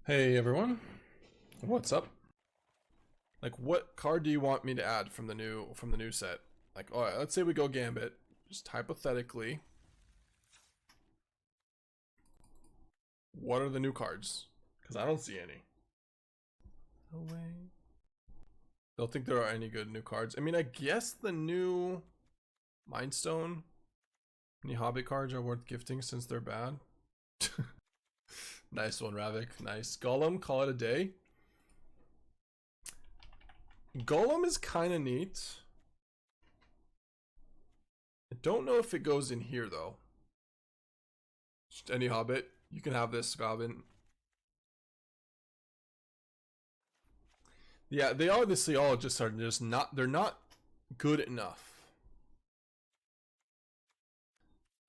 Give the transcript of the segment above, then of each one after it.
Hey everyone, what's up? Like, what card do you want me to add from the new set? Like, all right, let's say we go Gambit, just hypothetically. What are the new cards? Because I don't see any. No way. Don't think there are any good new cards. I mean, I guess the new Mind Stone, any HOBBIT cards are worth gifting since they're bad. Nice one, Ravik. Nice. Golem, call it a day. Golem is kind of neat. I don't know if it goes in here, though. Just any HOBBIT. You can have this, Goblin. Yeah, they obviously all just are just not, they're not good enough.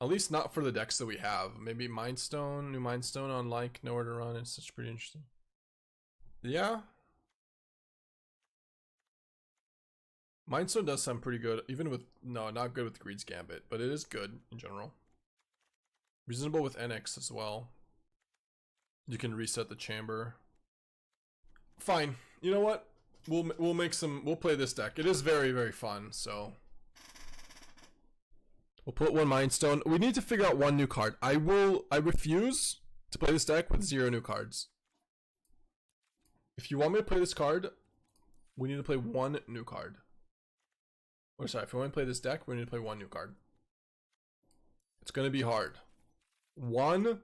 At least not for the decks that we have. Maybe Mind Stone, new Mind Stone on like Nowhere to Run. It's such pretty interesting. Yeah. Mind Stone does sound pretty good, even with, no, not good with Greed's Gambit, but it is good in general. Reasonable with Annex as well. You can reset the chamber. Fine. You know what? We'll make some, we'll play this deck. It is very, very fun, so. We'll put one Mind Stone. We need to figure out one new card. I refuse to play this deck with 0 new cards. If you want me to play this card, we need to play one new card. Or sorry, if you want to play this deck, we need to play one new card. It's gonna be hard. One,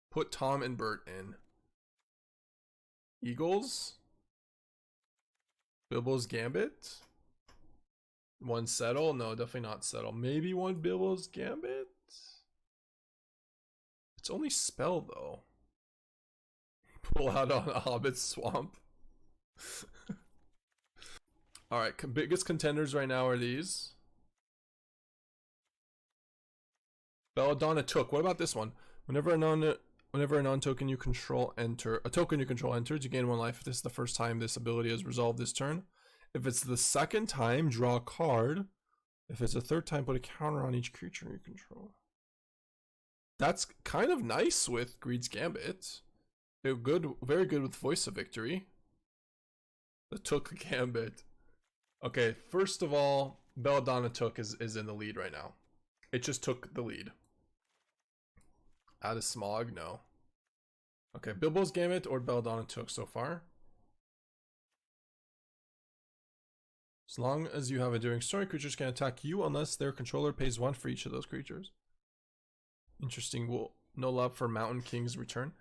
put Tom and Bert in. Eagles. Bilbo's Gambit. One Settle? No, definitely not Settle. Maybe one Bilbo's Gambit? It's only spell though. Pull out on a Hobbit Swamp. Alright, biggest contenders right now are these. Belladonna Took. What about this one? Whenever a non-token you control enters, you gain 1 life. If this is the first time this ability is resolved this turn. If it's the second time, draw a card. If it's the third time, put a counter on each creature you control. That's kind of nice with Greed's Gambit. They're good, very good with Voice of Victory. The Took Gambit. Okay, first of all, Belladonna Took is in the lead right now. It just took the lead. Add a Smog? No. Okay, Bilbo's Gambit or Belladonna Took so far. As long as you have Enduring Story, creatures can attack you unless their controller pays 1 for each of those creatures. Interesting. Well, no love for Mountain King's Return.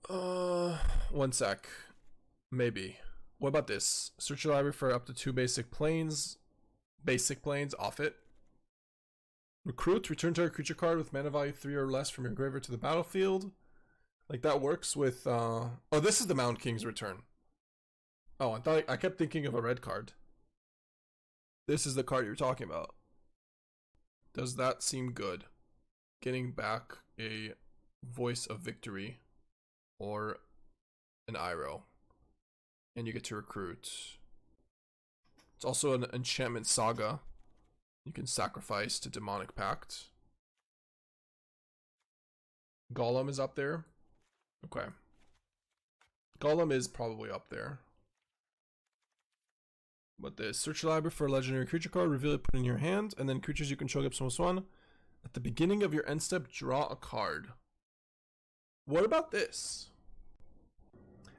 1 sec. Maybe. What about this? Search your library for up to 2 basic planes. Off it. Recruit. Return target creature card with mana value 3 or less from your graveyard to the battlefield. Like that works with oh, this is the Mountain King's Return. Oh, I kept thinking of a red card. This is the card you're talking about. Does that seem good? Getting back a Voice of Victory or an Iroh. And you get to recruit. It's also an Enchantment Saga. You can sacrifice to Demonic Pact. Golem is up there. Okay. Golem is probably up there. But this, search your library for a legendary creature card, reveal it, put it in your hand, and then creatures you control get +1. At the beginning of your end step, draw a card. What about this?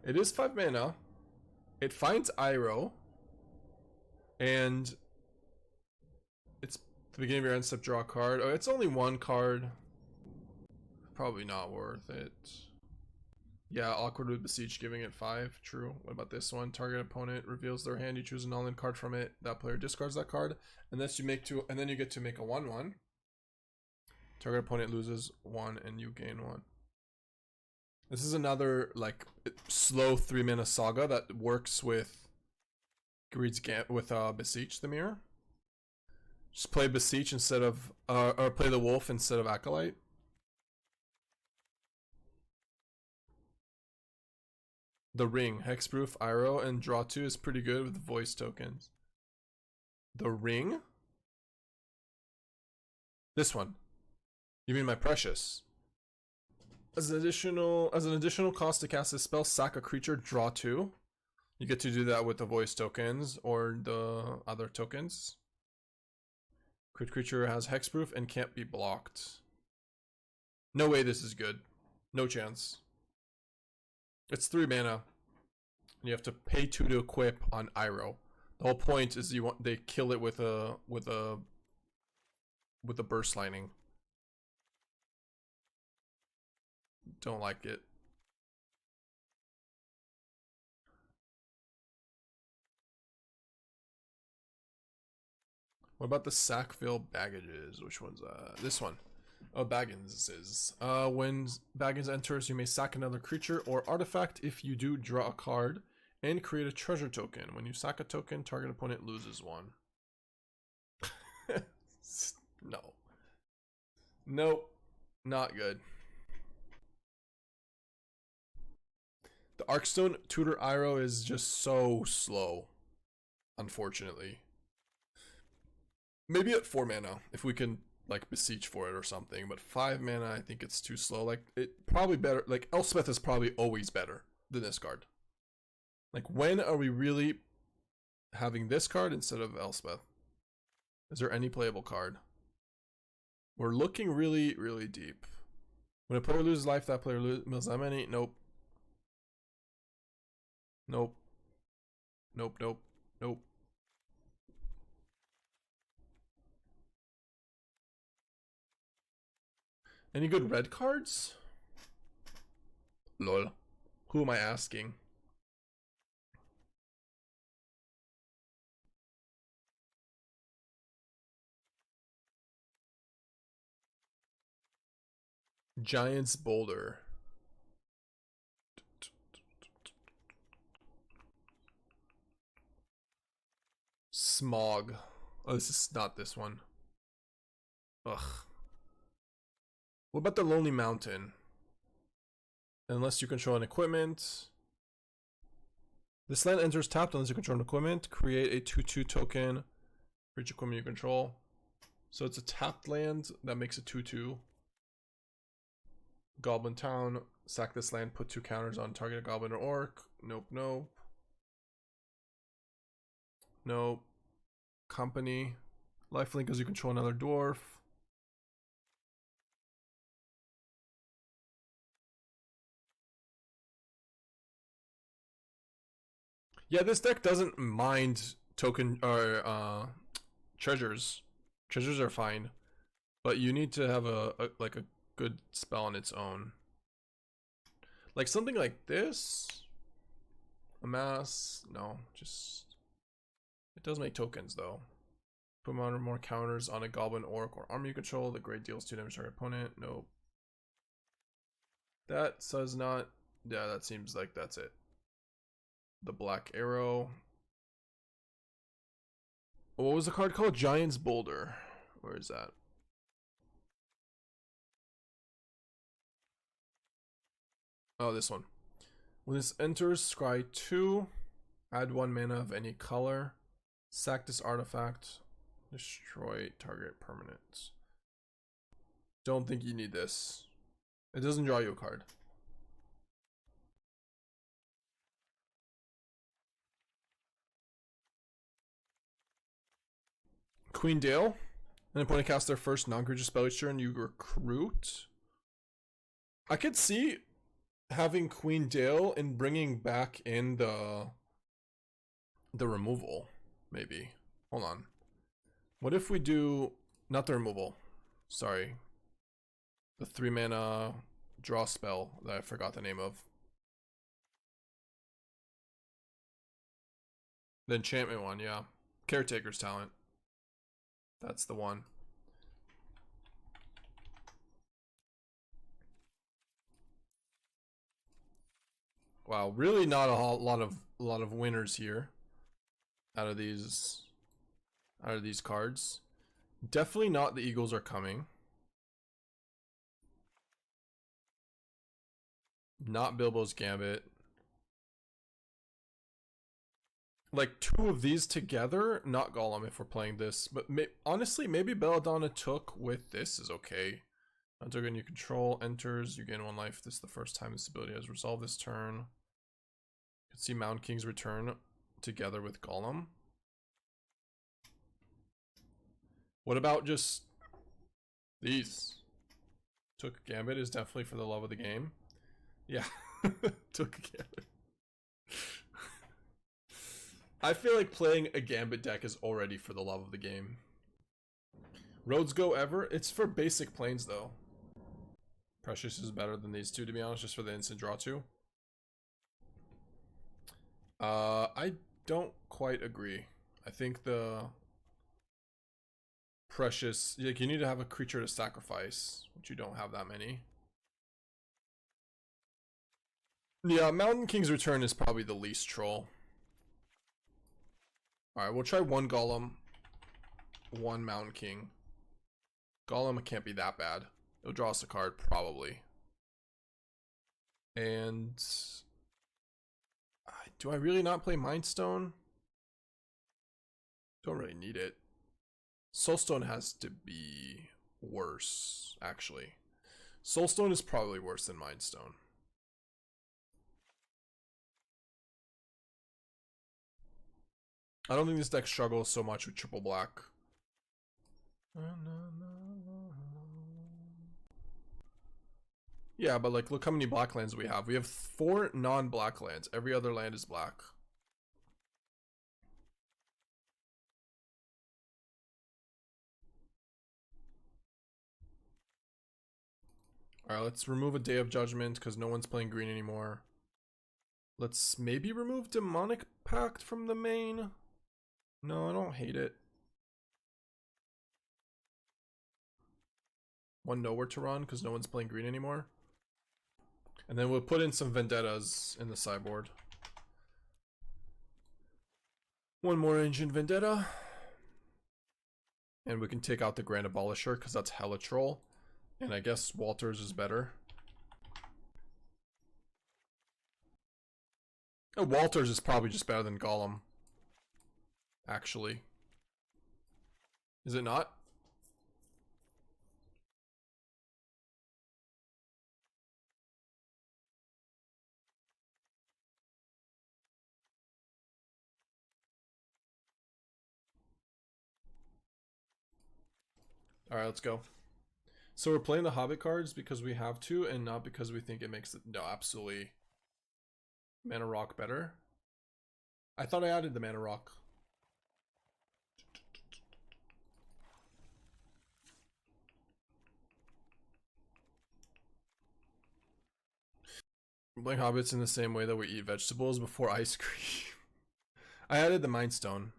It is 5 mana. It finds Iroh. And it's the beginning of your end step, draw a card. Oh, it's only 1 card. Probably not worth it. Yeah, awkward with Beseech, giving it 5. True. What about this one? Target opponent reveals their hand. You choose a non-land card from it. That player discards that card. And then you get to make a 1/1. Target opponent loses 1 and you gain 1. This is another like slow 3 mana saga that works with Beseech the Mirror. Just play Beseech instead of or play the Wolf instead of Acolyte. The Ring, Hexproof, Iroh, and draw 2 is pretty good with voice tokens. The Ring? This one. You mean my Precious? As an additional cost to cast a spell, sack a creature, draw 2. You get to do that with the voice tokens or the other tokens. Crit creature has hexproof and can't be blocked. No way this is good. No chance. It's 3 mana. You have to pay 2 to equip on Iroh. The whole point is they kill it with a burst lightning. Don't like it. What about the Sackville Baggages? Which one's this one? Oh, Baggins is. When Baggins enters, you may sack another creature or artifact. If you do, draw a card and create a treasure token. When you sack a token, target opponent loses 1. No. Nope. Not good. The Arkstone Tutor Iroh is just so slow. Unfortunately. Maybe at 4 mana, if we can like beseech for it or something, but 5 mana I think it's too slow. Like it probably better, like Elspeth is probably always better than this card. Like when are we really having this card instead of Elspeth? Is there any playable card? We're looking really, really deep. When a player loses life, that player loses that many. Nope. Nope. Nope, nope, nope. Any good red cards? Lol. Who am I asking? Giant's Boulder. Smog. Oh, this is not this one. Ugh. What about the Lonely Mountain? Unless you control an equipment. This land enters tapped unless you control an equipment. Create a 2/2 token for each equipment you control. So it's a tapped land that makes a 2/2. Goblin Town. Sack this land, put 2 counters on target goblin or orc. Nope, nope. Nope. Company. Lifelink as you control another dwarf. Yeah, this deck doesn't mind token or treasures. Treasures are fine, but you need to have a good spell on its own. Like something like this. Amass. No, just it does make tokens though. Put one or more counters on a goblin, orc, or army you control. The great deals 2 damage to your opponent. Nope. That says not. Yeah, that seems like that's it. The Black Arrow. What was the card called? Giant's Boulder. Where is that? Oh, this one. When this enters, scry 2. Add 1 mana of any color. Sack this artifact. Destroy target permanent. Don't think you need this. It doesn't draw you a card. Queen Dale. An opponent casts their first non-creature spell each turn. You recruit. I could see having Queen Dale and bringing back in the removal. Maybe. Hold on. What if we do not the removal? Sorry. The 3 mana draw spell that I forgot the name of. The enchantment one, yeah. Caretaker's Talent. That's the one. Wow, really not a lot of winners here out of these cards. Definitely not the Eagles Are Coming. Not Bilbo's Gambit. Like 2 of these together, not Gollum if we're playing this, but honestly maybe Belladonna took with this is okay. Token you control enters, you gain 1 life. This is the first time this ability has resolved this turn. You can see Mountain King's return together with Golem. What about just these? Took Gambit is definitely for the love of the game. Yeah, took Gambit. I feel like playing a Gambit deck is already for the love of the game. Roads Go Ever, it's for basic planes though. Precious is better than these two, to be honest, just for the instant draw 2. I don't quite agree. I think the Precious, like, you need to have a creature to sacrifice, which you don't have that many. Yeah, Mountain King's Return is probably the least troll. Alright, we'll try 1 Golem, 1 Mountain King. Golem can't be that bad. It'll draw us a card, probably. And do I really not play Mind Stone? Don't really need it. Soulstone has to be worse, actually. Soulstone is probably worse than Mind Stone. I don't think this deck struggles so much with triple black. Yeah, but like, look how many black lands we have. We have 4 non-black lands. Every other land is black. Alright, let's remove a Day of Judgment because no one's playing green anymore. Let's maybe remove Demonic Pact from the main. No, I don't hate it. 1 Nowhere to Run because no one's playing green anymore. And then we'll put in some Vendettas in the sideboard. 1 more Ancient Vendetta. And we can take out the Grand Abolisher because that's hella troll. And I guess Walters is better. Oh, Walters is probably just better than Golem. Actually. Is it not? Alright, let's go. So we're playing the Hobbit cards because we have to and not because we think it makes it, no, absolutely, Mana Rock better. I thought I added the Mana Rock. We're playing Hobbits in the same way that we eat vegetables before ice cream. I added the Mind Stone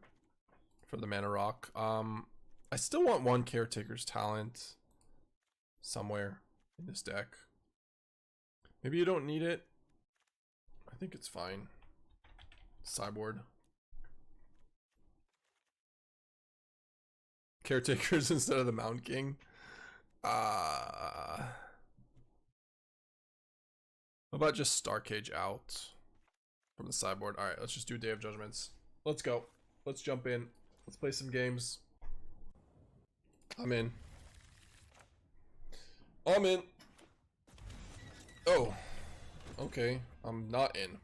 for the Mana Rock. I still want 1 Caretaker's Talent somewhere in this deck. Maybe you don't need it. I think it's fine. Sideboard. Caretakers instead of the Mountain King. How about just Star Cage out from the sideboard? Alright, let's just do Day of Judgments. Let's go. Let's jump in. Let's play some games. I'm in. I'm in. Oh. Okay. I'm not in.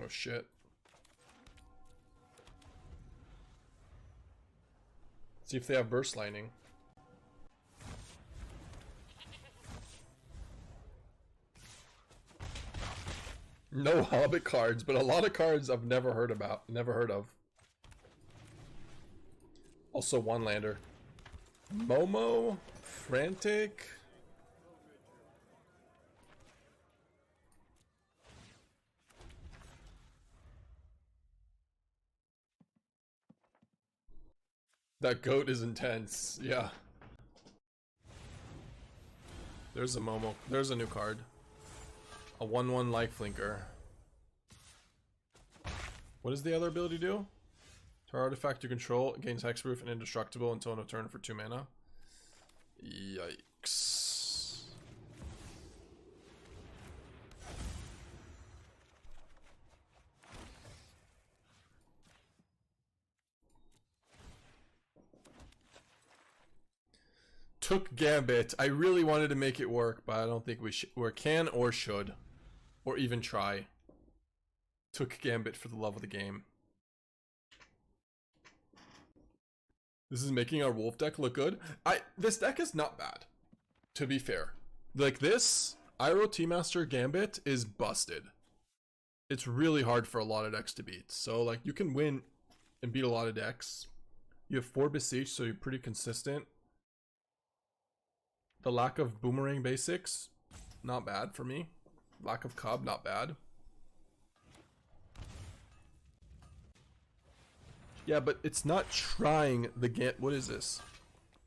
Oh shit. See if they have Burst Lightning. No Hobbit cards, but a lot of cards I've never heard of. Also 1 lander. Momo, Frantic. That goat is intense, yeah. There's a Momo. There's a new card. A 1/1 Lifelinker. What does the other ability do? Target artifact you control gains hexproof and indestructible until end of turn for 2 mana. Yikes. Took Gambit. I really wanted to make it work, but I don't think we can or should. Or even try. Took Gambit for the love of the game. This is making our wolf deck look good. This deck is not bad, to be fair. Like this, Iroh T-Master Gambit is busted. It's really hard for a lot of decks to beat. So like you can win and beat a lot of decks. You have 4 Beseech, so you're pretty consistent. The lack of Boomerang basics, not bad for me. Lack of Cobb, not bad. Yeah, but it's not trying the Gant. What is this?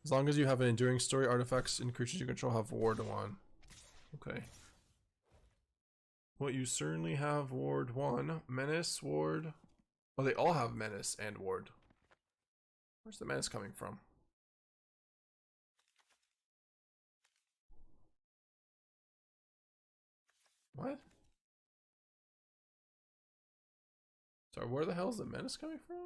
As long as you have an enduring story, artifacts and creatures you control have Ward 1. Okay. Well, you certainly have Ward 1. Menace, Ward. Oh, they all have Menace and Ward. Where's the Menace coming from? What? Sorry, where the hell is the Menace coming from?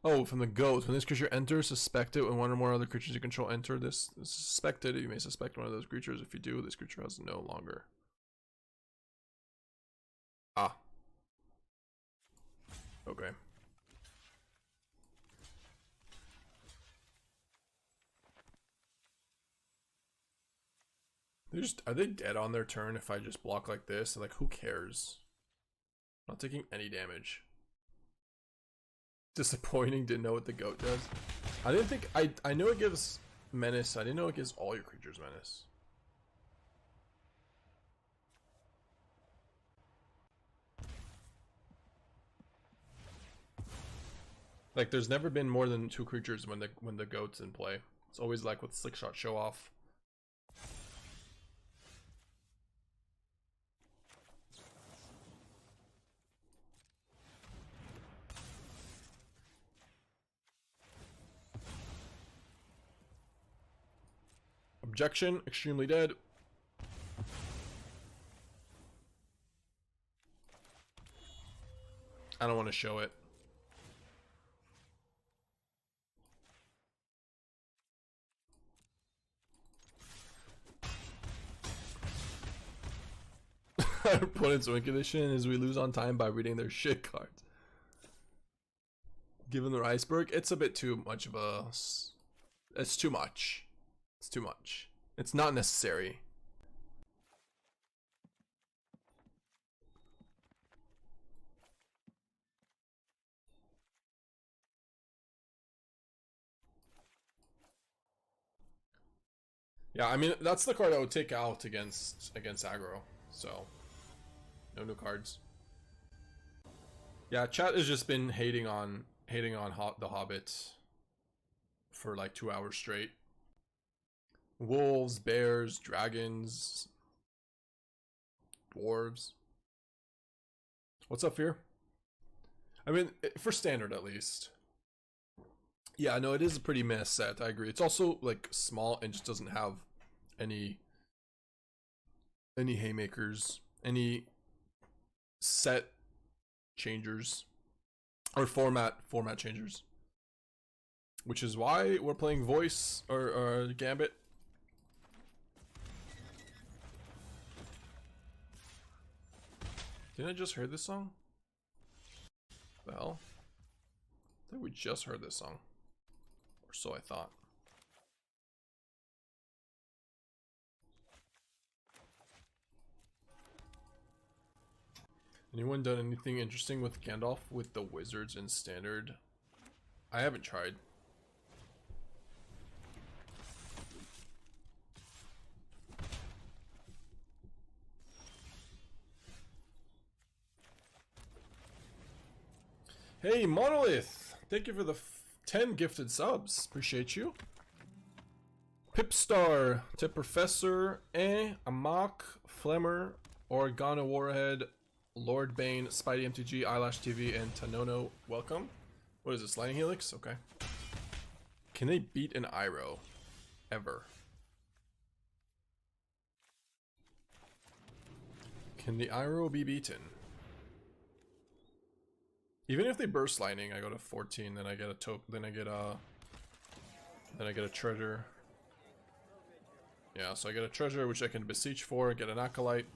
Oh, from the goats. When this creature enters, suspect it. When one or more other creatures you control enter this suspected, you may suspect one of those creatures. If you do, this creature has no longer. Ah. Okay. Are they dead on their turn if I just block like this? Like, who cares? I'm not taking any damage. Disappointing, didn't know what the goat does. I didn't think, I know it gives menace. I didn't know it gives all your creatures menace. Like, there's never been more than 2 creatures when the goat's in play. It's always like with Slick Shot Show Off. Objection, extremely dead. I don't want to show it. Our opponent's win condition is we lose on time by reading their shit cards. Given their Iceberg, it's a bit too much of a... It's too much. It's too much. It's not necessary. Yeah, I mean, that's the card I would take out against aggro. So, no new cards. Yeah, chat has just been hating on the Hobbit for like 2 hours straight. Wolves, bears, dragons, dwarves. What's up here? I mean, for standard at least. Yeah, no, it is a pretty meh set. I agree. It's also like small and just doesn't have any haymakers, any set changers, or format changers. Which is why we're playing voice or Gambit. Didn't I just heard this song? Well, I think we just heard this song. Or so I thought. Anyone done anything interesting with Gandalf with the wizards in standard? I haven't tried. Hey, Monolith! Thank you for the 10 gifted subs. Appreciate you. Pipstar, to Professor, Amok, Flemmer, Organa Warhead, Lord Bane, Spidey MTG, Eyelash TV, and Tanono. Welcome. What is this? Lightning Helix? Okay. Can they beat an Iroh? Ever? Can the Iroh be beaten? Even if they burst lightning, I go to 14, then I get a then I get a treasure. Yeah, so I get a treasure which I can beseech for, get an acolyte.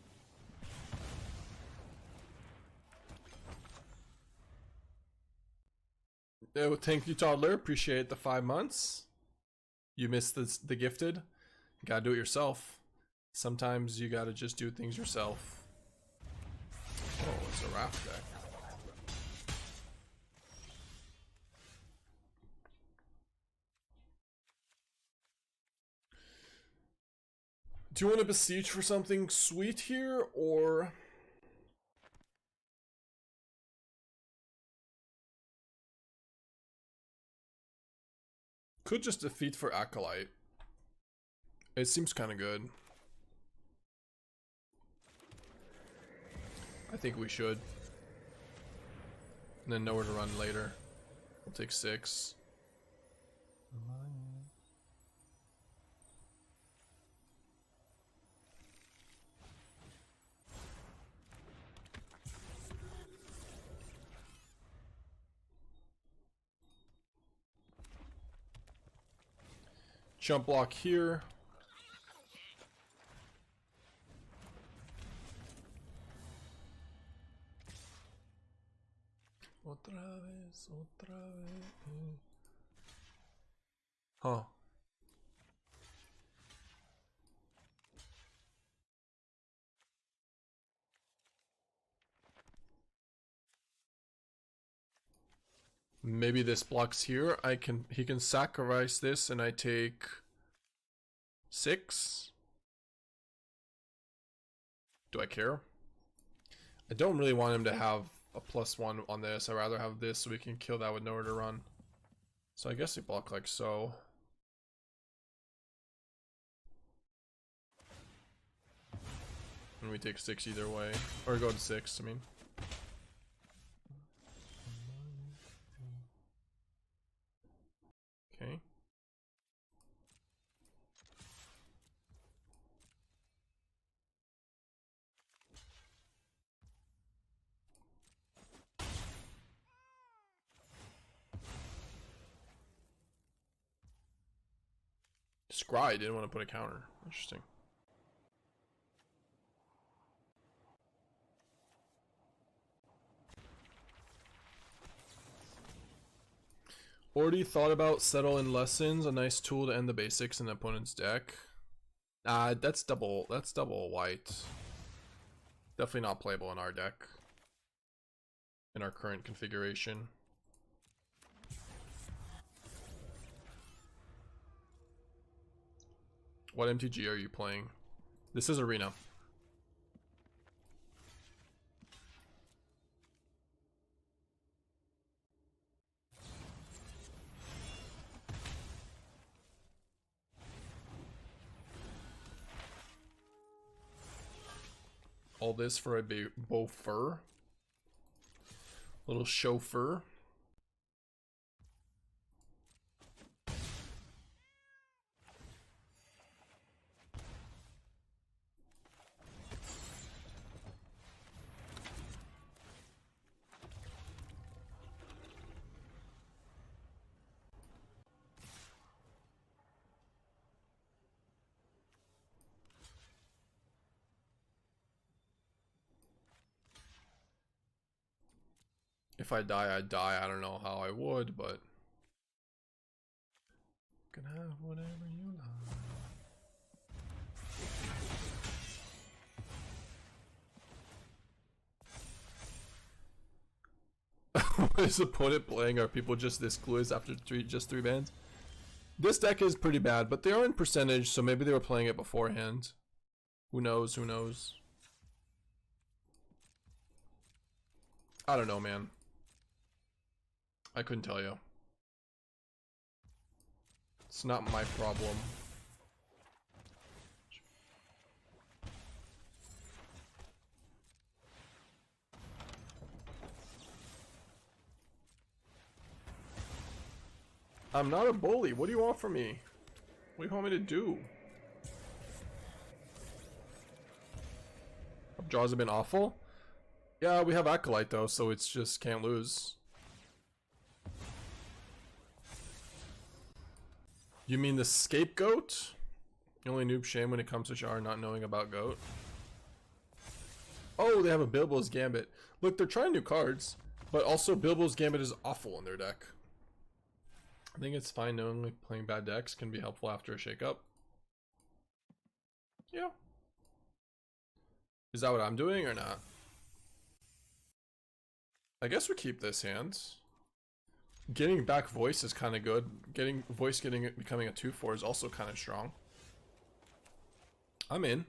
Oh, thank you, Toddler. Appreciate the 5 months. You missed the gifted. You gotta do it yourself. Sometimes you gotta just do things yourself. Oh, it's a raft deck. Do you want to beseech for something sweet here, or... Could just defeat for Acolyte. It seems kind of good. I think we should. And then nowhere to run later. We'll take 6. Jump block here. Otra vez, otra vez. Huh. Maybe this blocks here. He can sacrifice this and I take 6. Do I care? I don't really want him to have a +1 on this. I'd rather have this so we can kill that with nowhere to run. So I guess we block like so. And we take 6 either way. Or go to 6, I mean. Okay. Scry didn't want to put a counter. Interesting. Already thought about Settle in Lessons, a nice tool to end the basics in the opponent's deck. That's double white. Definitely not playable in our deck. In our current configuration. What MTG are you playing? This is Arena. All this for a Bo3. Little chauffeur. If I die, I die. I don't know how I would, but you can have whatever you like. What is opponent playing? Are people just this clueless after just three bans? This deck is pretty bad, but they are in percentage, so maybe they were playing it beforehand. Who knows? Who knows? I don't know, man. I couldn't tell you. It's not my problem. I'm not a bully. What do you want from me? What do you want me to do? Draws have been awful. Yeah, we have Acolyte though, so it's just can't lose. You mean the scapegoat? The only noob shame when it comes to Char not knowing about goat. Oh, they have a Bilbo's Gambit. Look, they're trying new cards, but also Bilbo's Gambit is awful in their deck. I think it's fine knowing like playing bad decks can be helpful after a shakeup. Yeah. Is that what I'm doing or not? I guess we keep this hand. Getting back voice is kind of good. Getting becoming a 2/4 is also kind of strong. I'm in.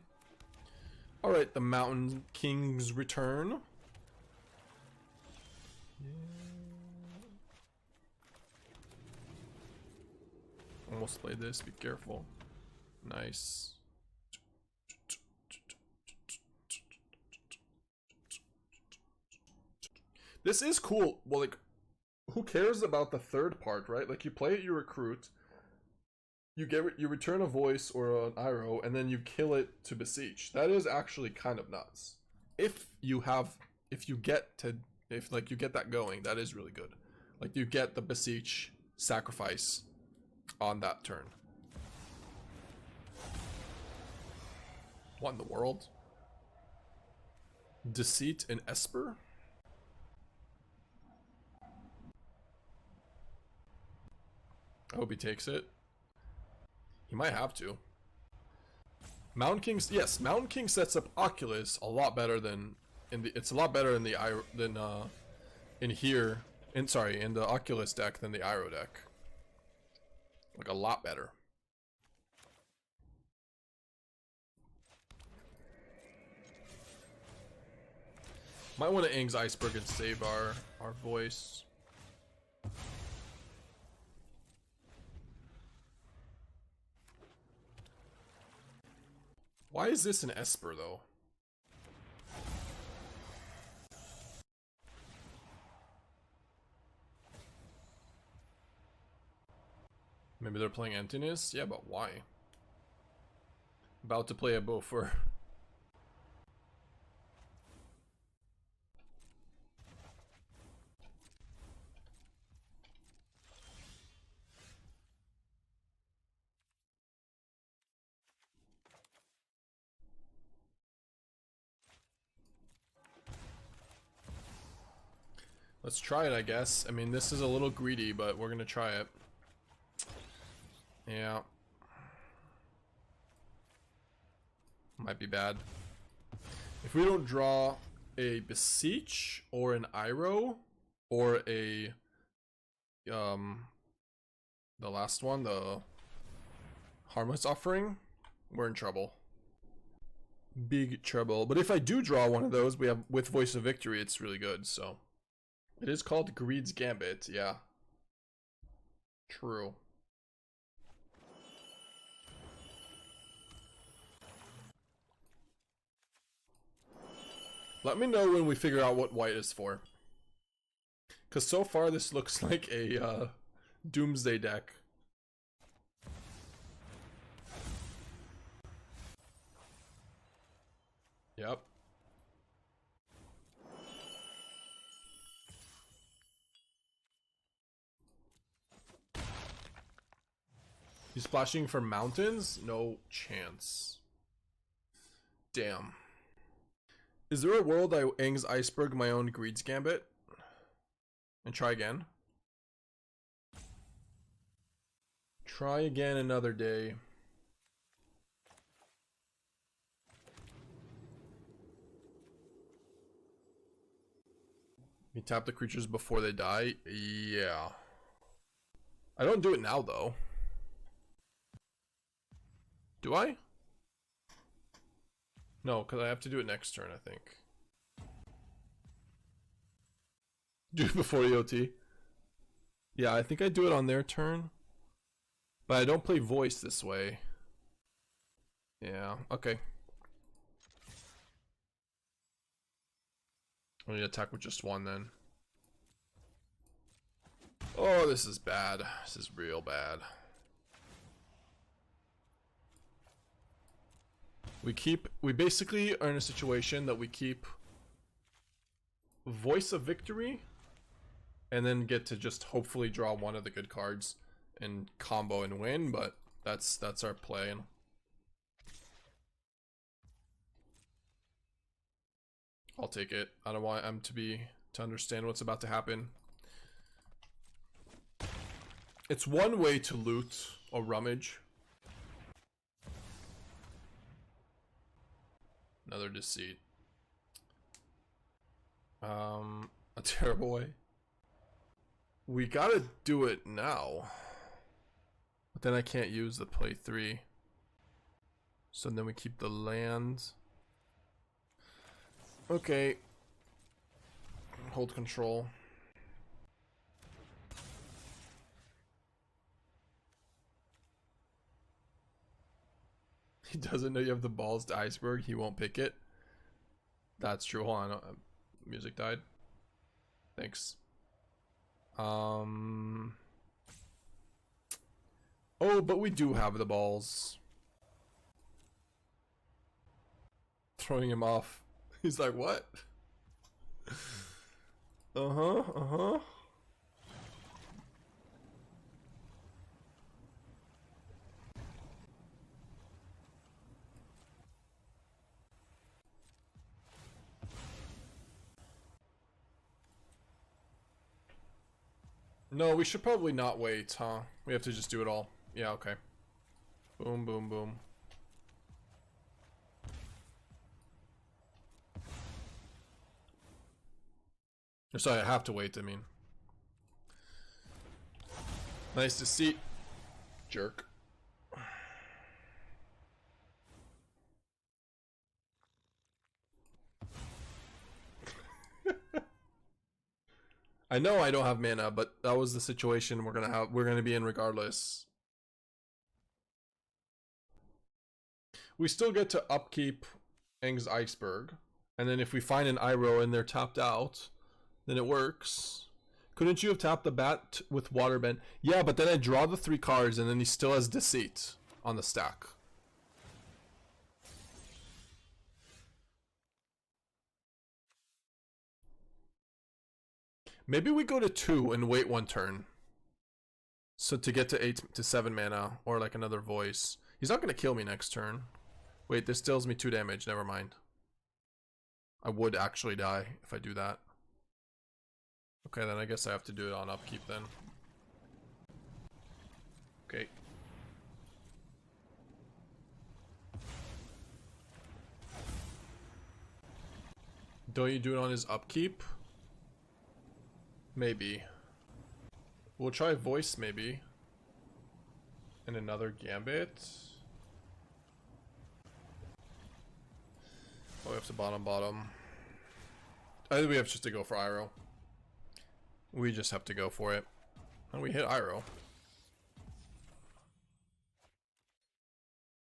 All right, the Mountain King's return. Yeah. Almost played this. Be careful. Nice. This is cool. Well, like, who cares about the third part, right? Like, you play it, you recruit, you return a voice or an Iroh, and then you kill it to Beseech. That is actually kind of nuts. If you get that going, that is really good. Like, you get the Beseech sacrifice on that turn. What in the world? Deceit and Esper? I hope he takes it. He might have to. Mountain King's, yes, Mountain King sets up Oculus a lot better than in the. It's a lot better in the in the Oculus deck than the Iroh deck. Like a lot better. Might want to Aang's Iceberg and save our voice. Why is this an Esper though? Maybe they're playing Emptiness? Yeah, but why? About to play a Bo3. Let's try it, I guess. I mean, this is a little greedy, but we're gonna try it. Yeah. Might be bad. If we don't draw a Beseech or an Iroh or a the last one, the Harmless Offering, we're in trouble. Big trouble. But if I do draw one of those, we have with Voice of Victory, it's really good, so. It is called Greed's Gambit, yeah. True. Let me know when we figure out what white is for. Because so far this looks like a Doomsday deck. Yep. He's splashing for mountains? No chance. Damn. Is there a world I Aang's Iceberg my own Greed's Gambit? And try again? Try again another day. You tap the creatures before they die? Yeah. I don't do it now though. Do I? No, because I have to do it next turn, I think. Do it before EOT. Yeah, I think I do it on their turn. But I don't play voice this way. Yeah, okay. I need to attack with just one then. Oh, this is bad. This is real bad. We basically are in a situation that we keep Voice of Victory and then get to just hopefully draw one of the good cards and combo and win, but that's our play. I'll take it. I don't want M to understand what's about to happen. It's one way to loot or rummage. Another deceit. A terrible way. We gotta do it now. But then I can't use the play 3. So then we keep the land. Okay. Hold control. He doesn't know you have the balls to Iceberg. He won't pick it. That's true. Hold on. Music died. Thanks. Oh, but we do have the balls. Throwing him off. He's like, what? Uh-huh. No, we should probably not wait, huh? We have to just do it all. Yeah, okay. Boom, boom, boom. Sorry, I have to wait, I mean. Nice to see. Jerk. I know I don't have mana, but that was the situation we're gonna be in regardless. We still get to upkeep Aang's Iceberg, and then if we find an Iroh and they're tapped out, then it works. Couldn't you have tapped the bat with Waterbend? Yeah, but then I draw the 3 cards and then he still has Deceit on the stack. Maybe we go to 2 and wait 1 turn. So to get to 8 to 7 mana, or like another voice. He's not gonna kill me next turn. Wait, this deals me 2 damage, never mind. I would actually die if I do that. Okay, then I guess I have to do it on upkeep then. Okay. Don't you do it on his upkeep? Maybe. We'll try voice maybe. And another Gambit. Oh, we have to bottom. I think we have just to go for Iroh. We just have to go for it. And we hit Iroh.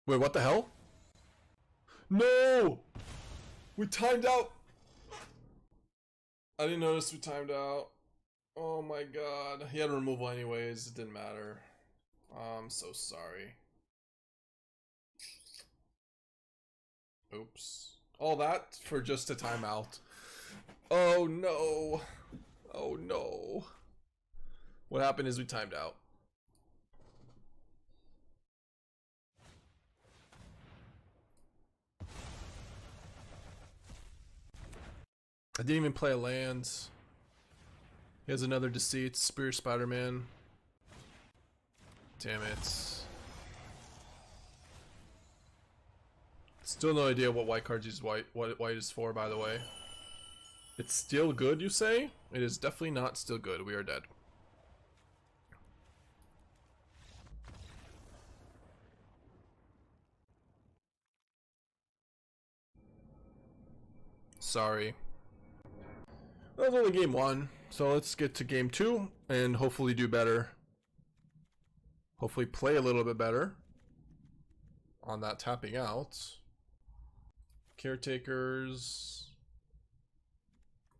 Wait, what the hell? No! We timed out! I didn't notice we timed out. Oh my god. He had removal anyways, it didn't matter. I'm so sorry. Oops. All that for just a timeout. Oh no. Oh no. What happened is we timed out. I didn't even play a land. He has another Deceit, Spear Spider-Man. Damn it. Still no idea what white cards is what white is for, by the way. It's still good, you say? It is definitely not still good. We are dead. Sorry. That was only game 1, so let's get to game 2 and hopefully do better. Hopefully play a little bit better on that tapping out. Caretakers.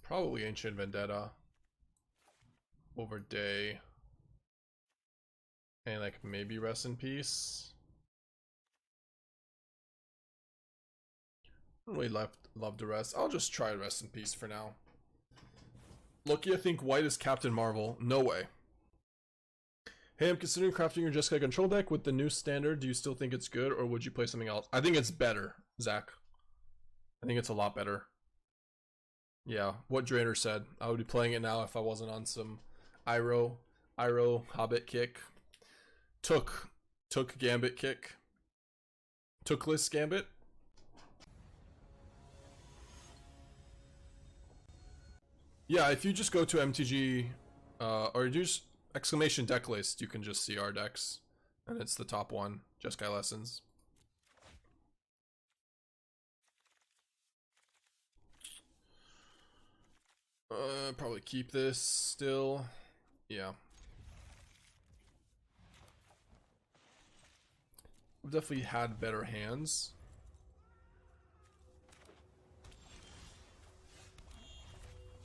Probably Ancient Vendetta over Day. And like maybe Rest in Peace. I don't really love Duress. I'll just try Rest in Peace for now. Look, you think white is Captain Marvel? No way. Hey, I'm considering crafting your Jeskai control deck with the new standard. Do you still think it's good, or would you play something else? I think it's better, Zach. I think it's a lot better. Yeah, what Drainer said. I would be playing it now if I wasn't on some Iroh HOBBIT kick. Took Gambit kick. Tookless Gambit. Yeah, if you just go to MTG, or just exclamation deck list, you can just see our decks. And it's the top one, Jeskai Lessons. Probably keep this still. Yeah. We've definitely had better hands.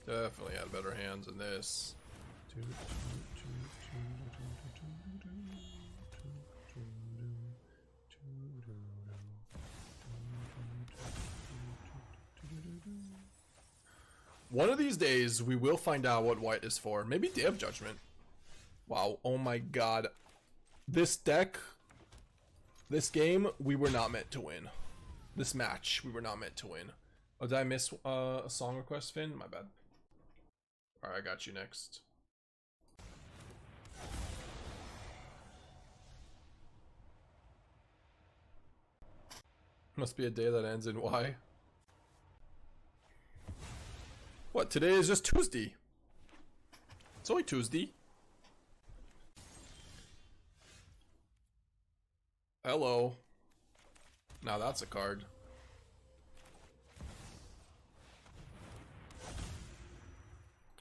Definitely had better hands than this. One of these days, we will find out what white is for. Maybe Day of Judgment. Wow, oh my god. This deck, this game, we were not meant to win. This match, we were not meant to win. Oh, did I miss a song request, Finn? My bad. Alright, I got you next. Must be a day that ends in Y. What, today is just Tuesday? It's only Tuesday. Hello. Now that's a card.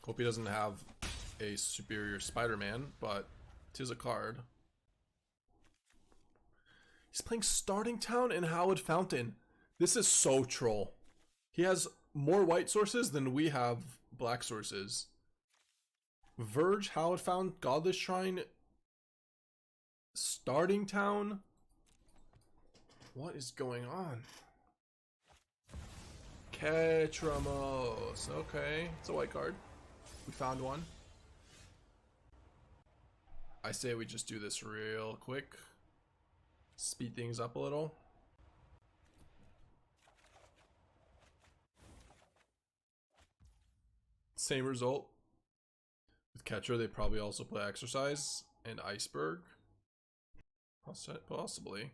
Hope he doesn't have a superior Spider-Man, but it is a card. He's playing Starting Town and Hallowed Fountain. This is so troll. He has more white sources than we have black sources. Verge, Hallowed Fountain, Godless Shrine, Starting Town. What is going on? Ketramos. Okay, it's a white card. We found one. I say we just do this real quick. Speed things up a little. Same result. With Ketra, they probably also play Exercise and Iceberg. Possibly.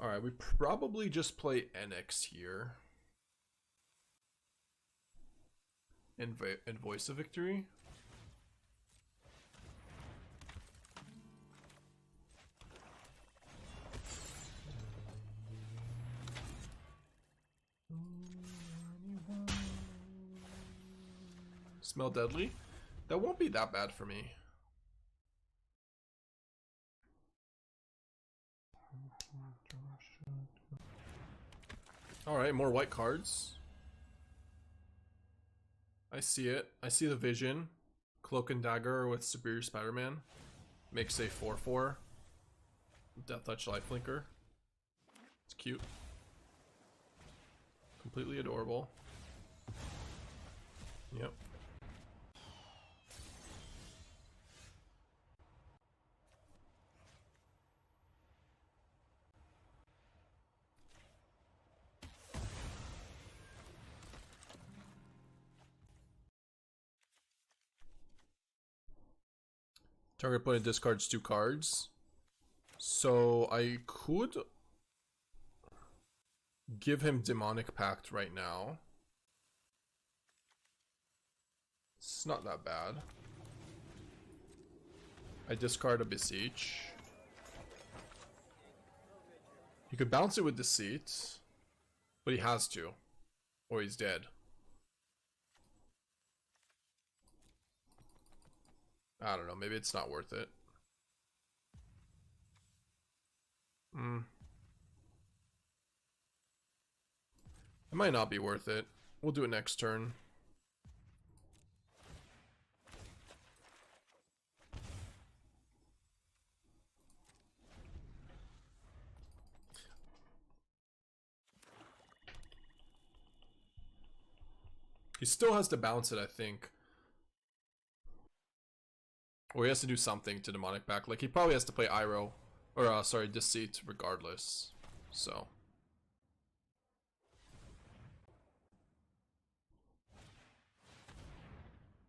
Alright, we probably just play Annex here. And Voice of Victory. Smell deadly? That won't be that bad for me. Alright, more white cards. I see it. I see the vision. Cloak and Dagger with Superior Spider-Man. Makes a 4/4. Death Touch Lifelinker. It's cute. Completely adorable. Yep. Target opponent discards 2 cards. So I could give him Demonic Pact right now. It's not that bad. I discard a Beseech. He could bounce it with Deceit, but he has to, or he's dead. I don't know, maybe it's not worth it. It might not be worth it. We'll do it next turn. He still has to bounce it, I think. Or he has to do something to Demonic Pact. Like, he probably has to play Iroh. Or, sorry, Deceit regardless. So.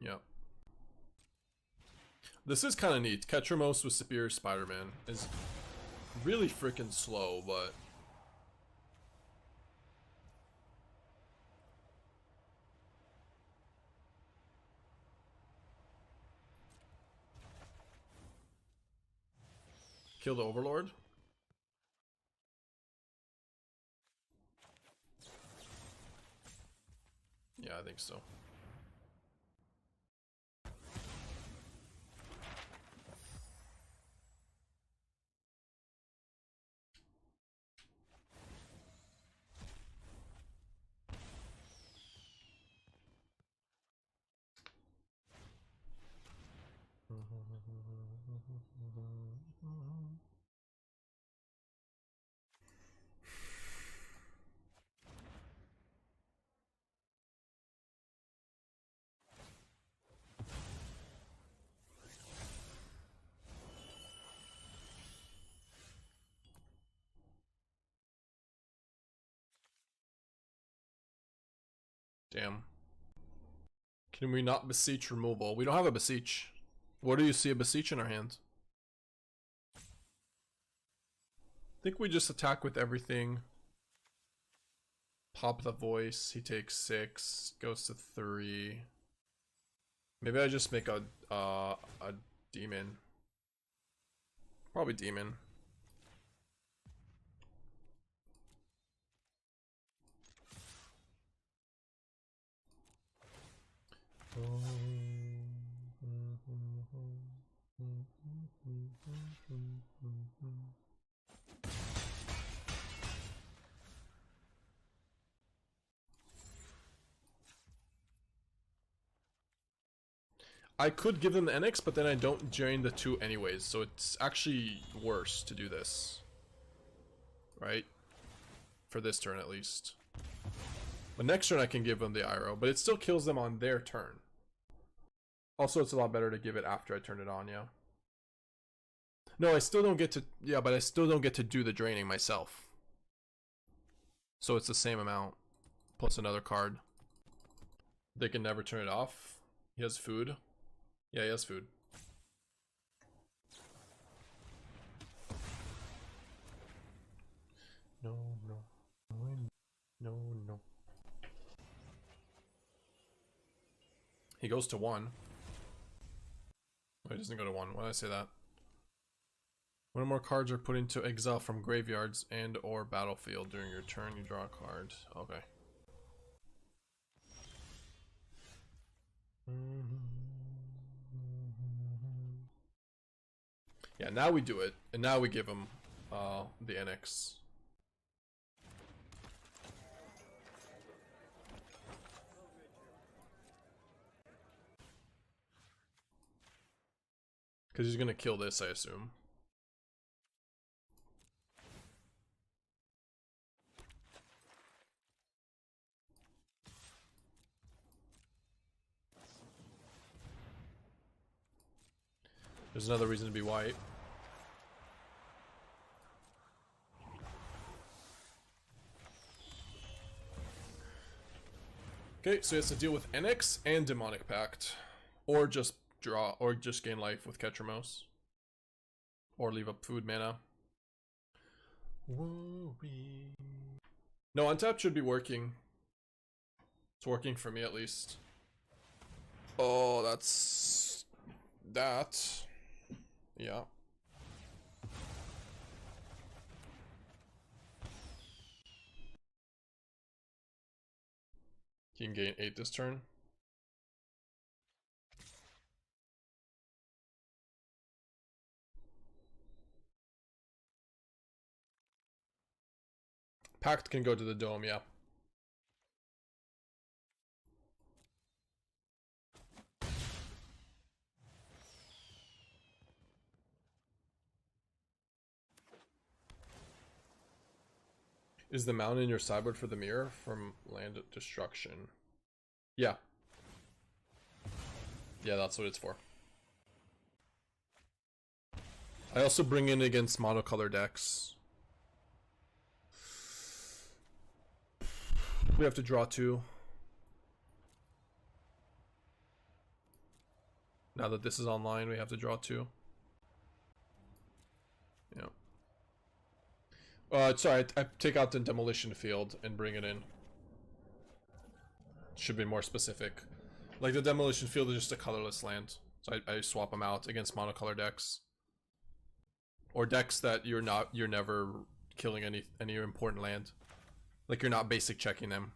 Yep. This is kind of neat. Ketramos with Superior Spider-Man is really freaking slow, but... Kill the Overlord? Yeah, I think so. Damn. Can we not beseech removal? We don't have a beseech. Where do you see a beseech in our hand? I think we just attack with everything. Pop the voice. He takes 6. Goes to 3. Maybe I just make a demon. Probably demon. I could give them the Annex, but then I don't join the 2 anyways, so it's actually worse to do this. Right? For this turn at least. But next turn I can give them the Iroh, but it still kills them on their turn. Also, it's a lot better to give it after I turn it on, yeah. No, I still don't get to... Yeah, but I still don't get to do the draining myself. So it's the same amount. Plus another card. They can never turn it off. He has food. Yeah, he has food. No. He goes to 1. Oh, he doesn't go to 1. Why did I say that? One or more cards are put into exile from graveyards and or battlefield during your turn. You draw a card. Okay. Yeah, now we do it, and now we give him the Annex. Because he's gonna kill this, I assume. There's another reason to be white. Okay, so he has to deal with Annex and Demonic Pact. Or just draw, or just gain life with Ketramos. Or leave up food mana. Worry. No, untap should be working. It's working for me at least. Oh, that's... that. Yeah. He can gain 8 this turn. Pact can go to the dome, yeah. Is the mountain in your sideboard for the mirror from land destruction? Yeah. Yeah, that's what it's for. I also bring in against monocolor decks. We have to draw 2. Now that this is online, we have to draw 2. Yeah. Sorry, I take out the demolition field and bring it in. Should be more specific. Like the demolition field is just a colorless land, so I swap them out against monocolor decks, or decks that you're never killing any important land. Like you're not basic checking them.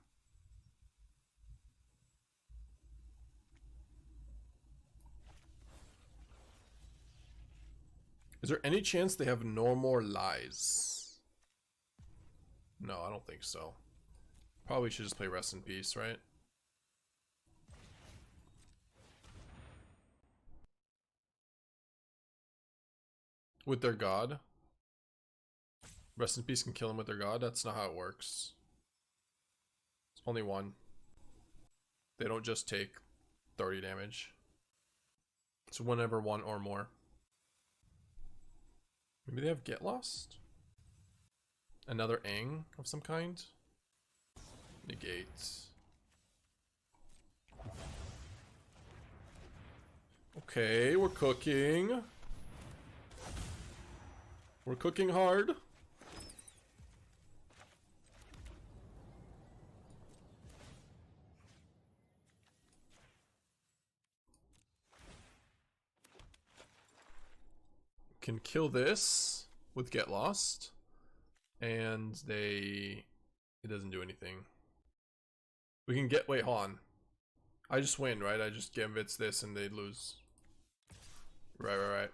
Is there any chance they have no more lies? No, I don't think so. Probably should just play Rest in Peace, right? With their god? Rest in Peace can kill him with their god? That's not how it works. It's only 1. They don't just take 30 damage. It's whenever 1 or more. Maybe they have Get Lost? Another Aang of some kind? Negate. Okay, we're cooking. We're cooking hard. Can kill this with Get Lost, and it doesn't do anything. We can get, wait, hold on. I just win, right? I just Gambits this and they lose. Right.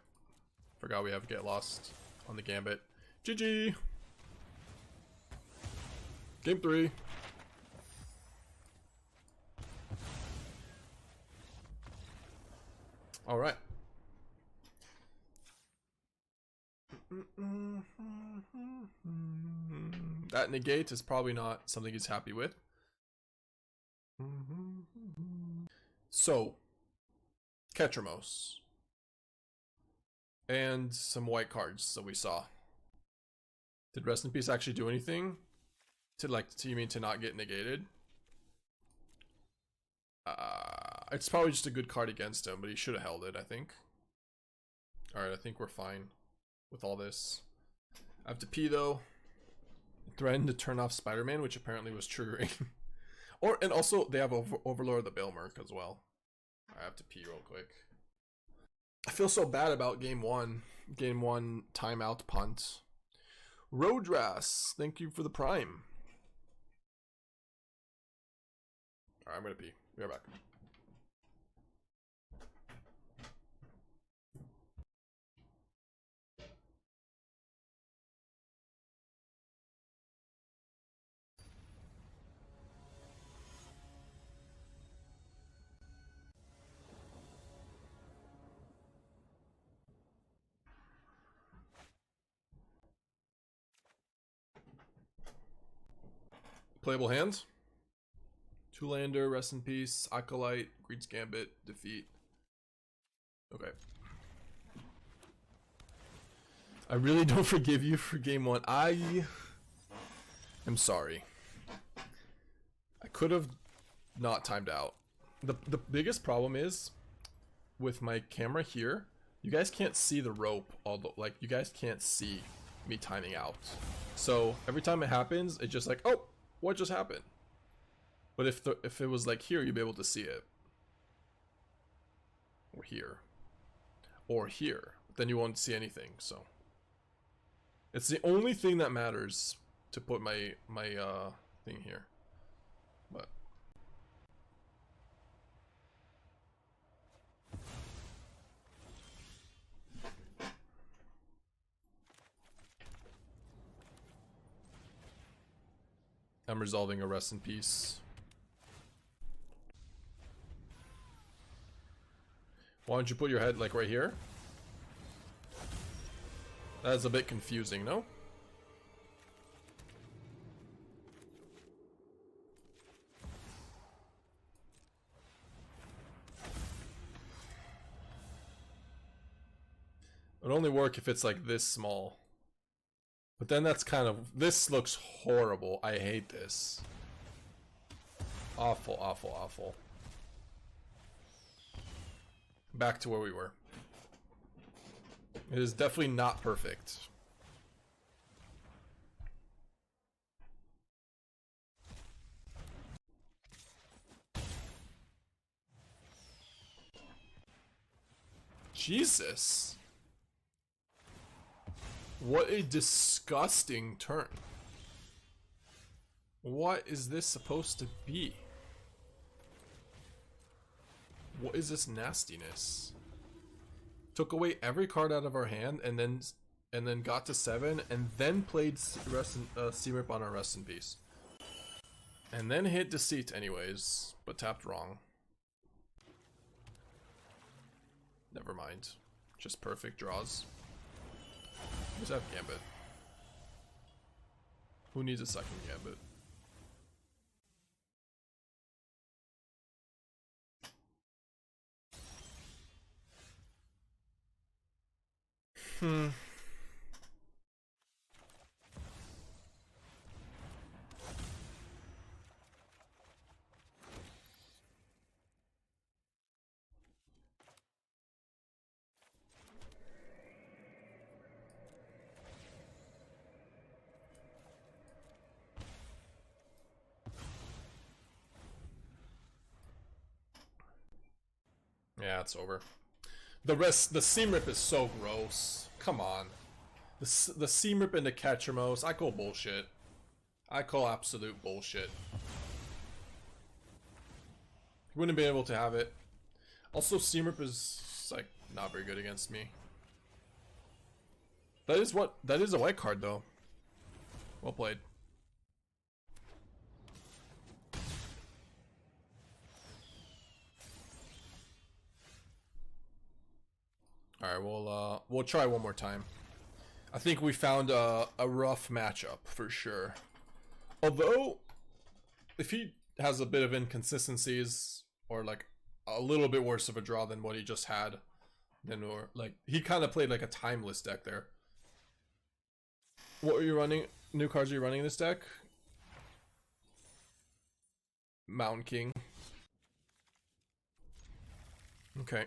Forgot we have Get Lost on the Gambit. GG! Game 3. Alright. That negate is probably not something he's happy with. So, Ketramos. And some white cards that we saw. Did Rest in Peace actually do anything? You mean to not get negated? It's probably just a good card against him, but he should have held it, I think. Alright, I think we're fine with all this. I have to pee though. Threatened to turn off Spider-Man, which apparently was triggering. And also they have Overlord of the Bailmerk as well. I have to pee real quick. I feel so bad about game 1. Game 1 timeout punt. Rodras, thank you for the prime. Alright, I'm gonna pee. Be right back. Playable hands. 2-lander, Rest in Peace, Acolyte, Greed's Gambit, Defeat. Okay. I really don't forgive you for game 1. I am sorry. I could have not timed out. The biggest problem is with my camera here, you guys can't see the rope, although like you guys can't see me timing out. So every time it happens, it's just like, oh, what just happened? But if it was like here, you'd be able to see it. Or here. Or here. Then you won't see anything, so. It's the only thing that matters to put my thing here. But. I'm resolving a Rest in Peace. Why don't you put your head like right here? That's a bit confusing, no? It would only work if it's like this small. But then that's kind of... This looks horrible. I hate this. Awful, awful, awful. Back to where we were. It is definitely not perfect. Jesus. What a disgusting turn. What is this supposed to be? What is this nastiness? Took away every card out of our hand and then got to 7 and then played C-Rip on our Rest in Peace. And then hit Deceit anyways, but tapped wrong. Never mind. Just perfect draws. Just have Gambit. Who needs a second Gambit? Yeah, it's over. The C-Rip is so gross. Come on. The C-Rip into Catchermos, I call bullshit. I call absolute bullshit. Wouldn't be able to have it. Also, C-Rip is like not very good against me. That is a white card though. Well played. Alright, we'll try one more time. I think we found a rough matchup for sure. Although, if he has a bit of inconsistencies or like a little bit worse of a draw than what he just had, then or like he kind of played like a timeless deck there. What are you running? New cards are you running in this deck? Mountain King. Okay.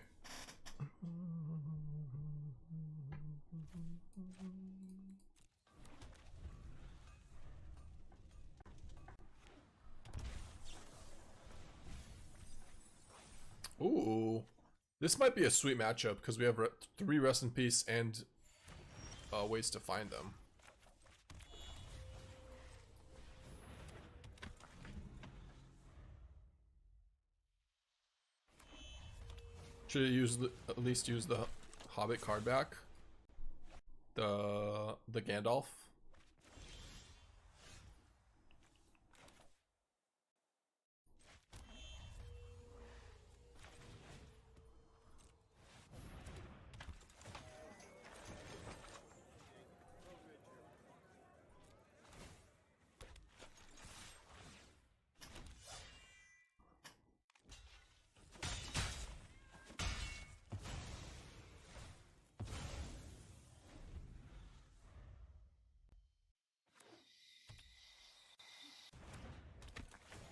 Ooh, this might be a sweet matchup because we have 3 Rest in Peace and ways to find them. Should at least use the Hobbit card back? The Gandalf.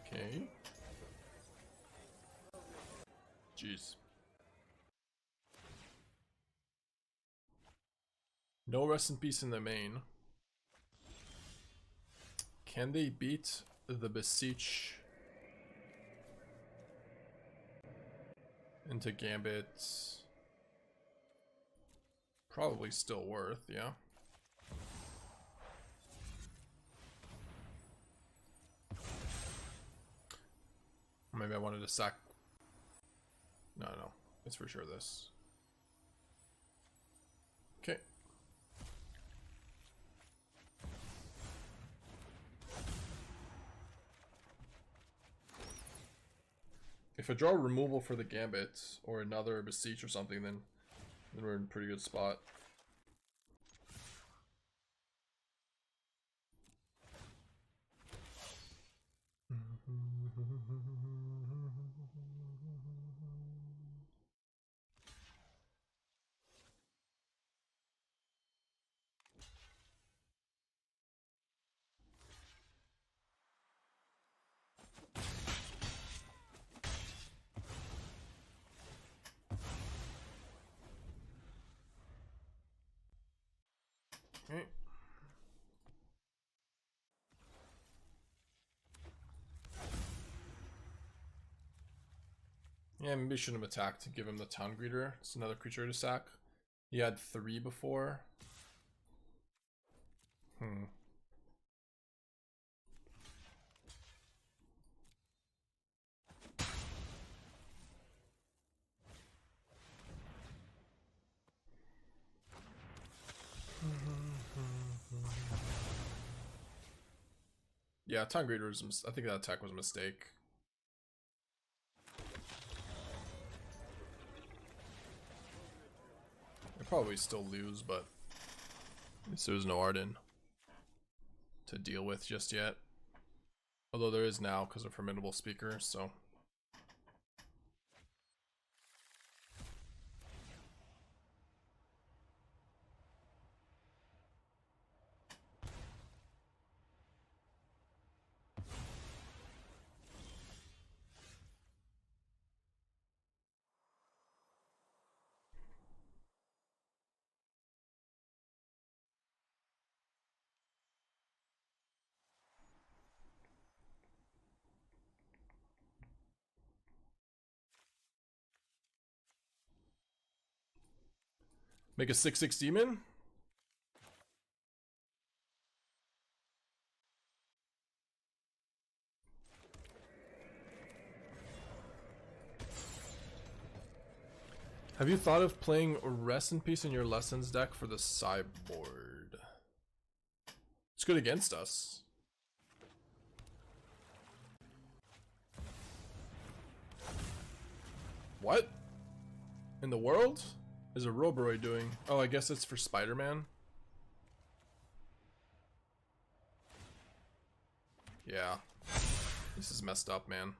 Okay. Jeez. No Rest in Peace in the main. Can they beat the Beseech into Gambit? Probably still worth, yeah. Maybe I wanted to sack. No, it's for sure this. Okay. If I draw removal for the Gambit or another Beseech or something, then we're in a pretty good spot. Yeah, maybe we shouldn't have attacked to give him the Town Greeter. It's another creature to sack. He had 3 before. Yeah, Town Greeter was, I think that attack was a mistake. They probably still lose, but at least there's no Arden to deal with just yet. Although there is now because of Formidable Speaker, so. Make a 6/6 demon? Have you thought of playing Rest in Peace in your Lessons deck for the sideboard? It's good against us. What? In the world? Is a Roboroi doing? Oh, I guess it's for Spider-Man. Yeah. This is messed up, man.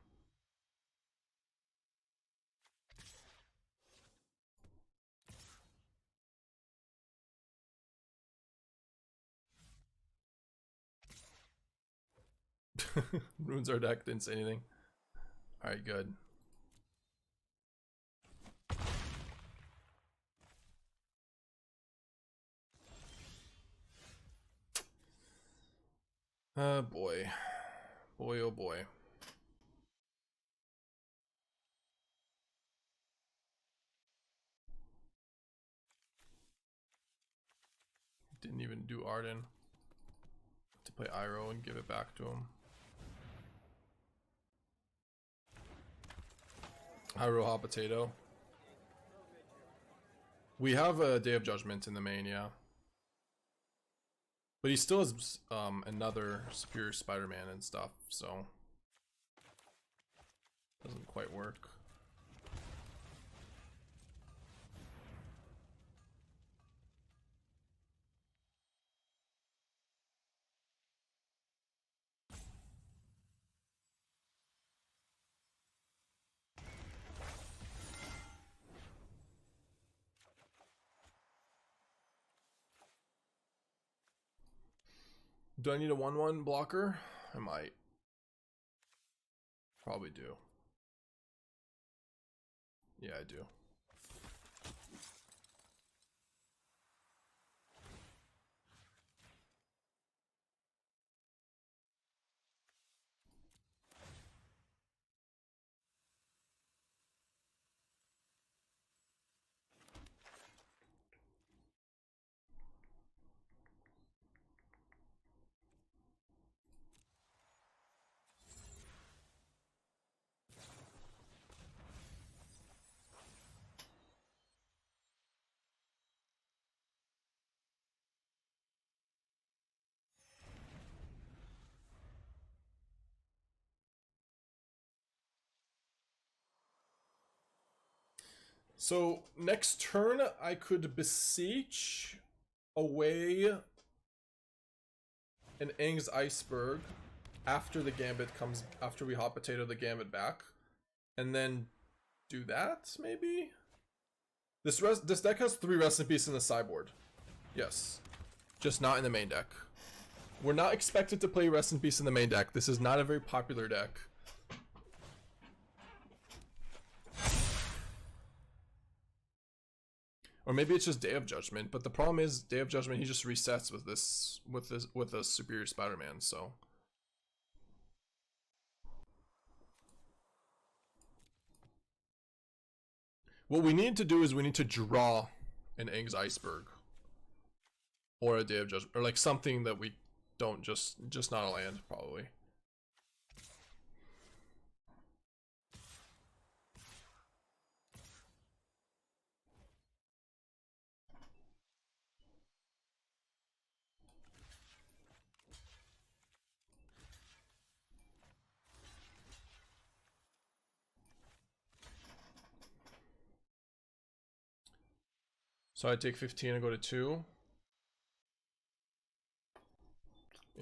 Ruins our deck, didn't say anything. Alright, good. Boy. Boy, oh boy. Didn't even do Arden. To play Iroh and give it back to him. Iroh hot potato. We have a Day of Judgment in the main, yeah. But he still has another Superior Spider-Man and stuff, so doesn't quite work. Do I need a 1/1 blocker? I might. Probably do. Yeah, I do. So next turn I could beseech away an Aang's Iceberg after the Gambit comes, after we hot potato the Gambit back, and then do that maybe. This deck has 3 Rest in Peace in the sideboard. Yes, just not in the main deck. We're not expected to play Rest in Peace in the main deck. This is not a very popular deck. Or maybe it's just Day of Judgment, but the problem is Day of Judgment he just resets with a Superior Spider-Man, so What we need to do is we need to draw an Aang's Iceberg. Or a Day of Judgment. Or like something that we don't just not a land, probably. So I take 15 and go to 2.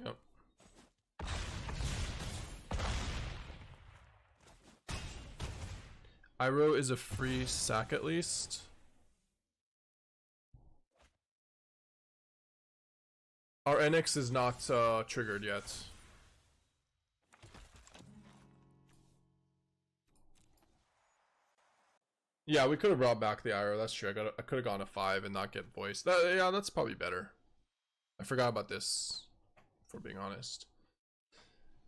Yep. Iroh is a free sack at least. Our Annex is not triggered yet. Yeah, we could have brought back the Iroh. That's true. I could have gone to 5 and not get voiced. Yeah, that's probably better. I forgot about this, for being honest.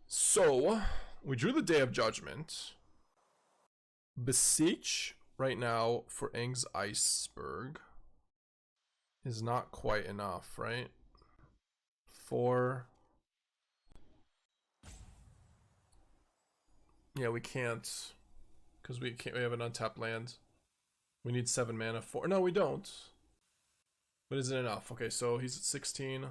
So, we drew the Day of Judgment. Beseech right now for Aang's Iceberg is not quite enough, right? 4. Yeah, we can't, because we have an untapped land. We need 7 mana. 4. No, we don't. But is it enough? Okay, so he's at 16.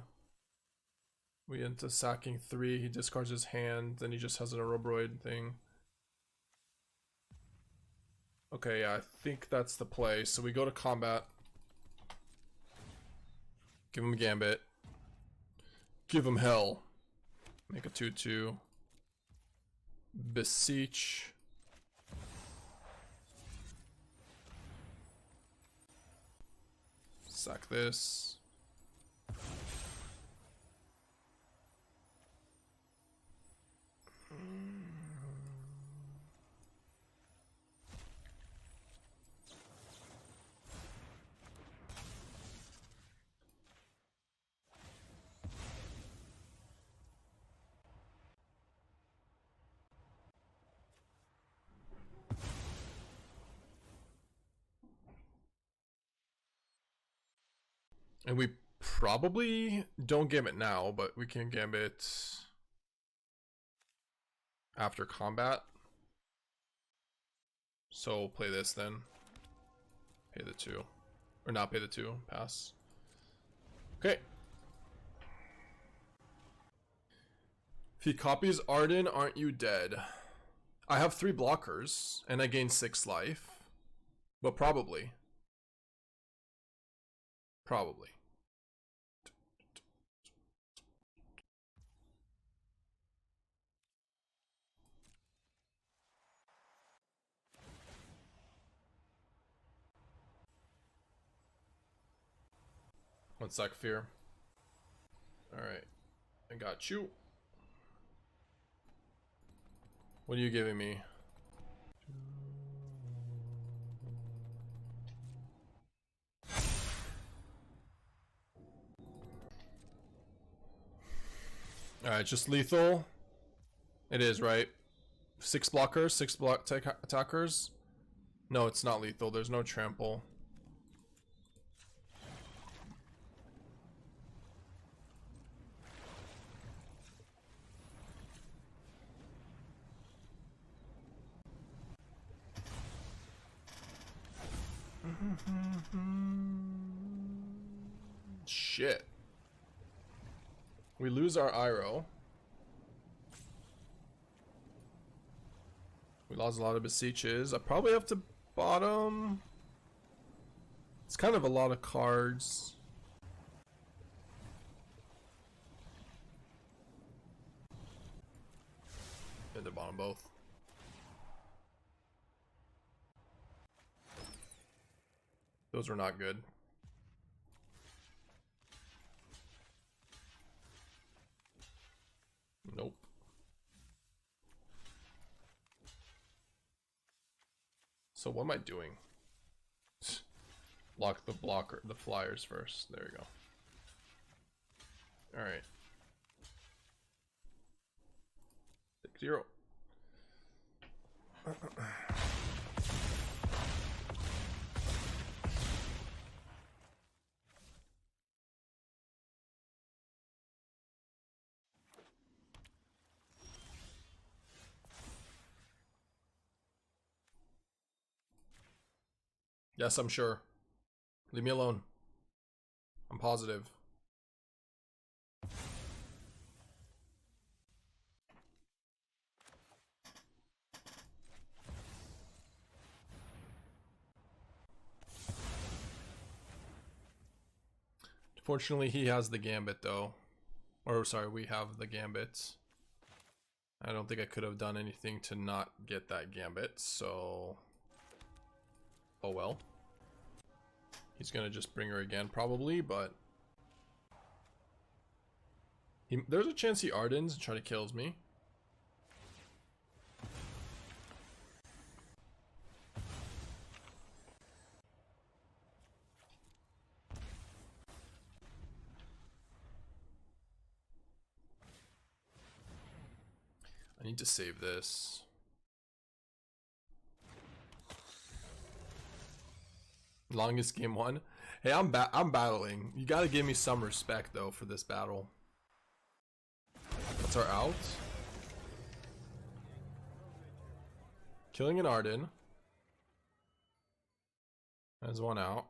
We into sacking 3. He discards his hand. Then he just has an Aerobroid thing. Okay, yeah, I think that's the play. So we go to combat. Give him a Gambit. Give him hell. Make a 2/2. Beseech. Sack this. And we probably don't Gambit now, but we can Gambit after combat. So play this then. Pay the 2. Or not pay the 2. Pass. Okay. If he copies Arden, aren't you dead? I have 3 blockers, and I gain 6 life. But probably. Probably. One sec, fear. Alright. I got you. What are you giving me? Alright, just lethal. It is, right? 6 blockers, 6 attackers. No, it's not lethal. There's no trample. Shit. We lose our Iroh. We lost a lot of Beseeches. I probably have to bottom. It's kind of a lot of cards. Had to bottom both. Those were not good. Nope. So what am I doing? Lock the flyers first. There we go. Alright. 6-0. Yes, I'm sure. Leave me alone. I'm positive. Fortunately, he has the Gambit, though. Or, sorry, we have the Gambit. I don't think I could have done anything to not get that Gambit, so... Oh well. He's gonna just bring her again, probably, but... There's a chance he Ardens and try to kills me. I need to save this. Longest game won. Hey, I'm battling. You gotta give me some respect though for this battle. That's our out. Killing an Arden. That's one out.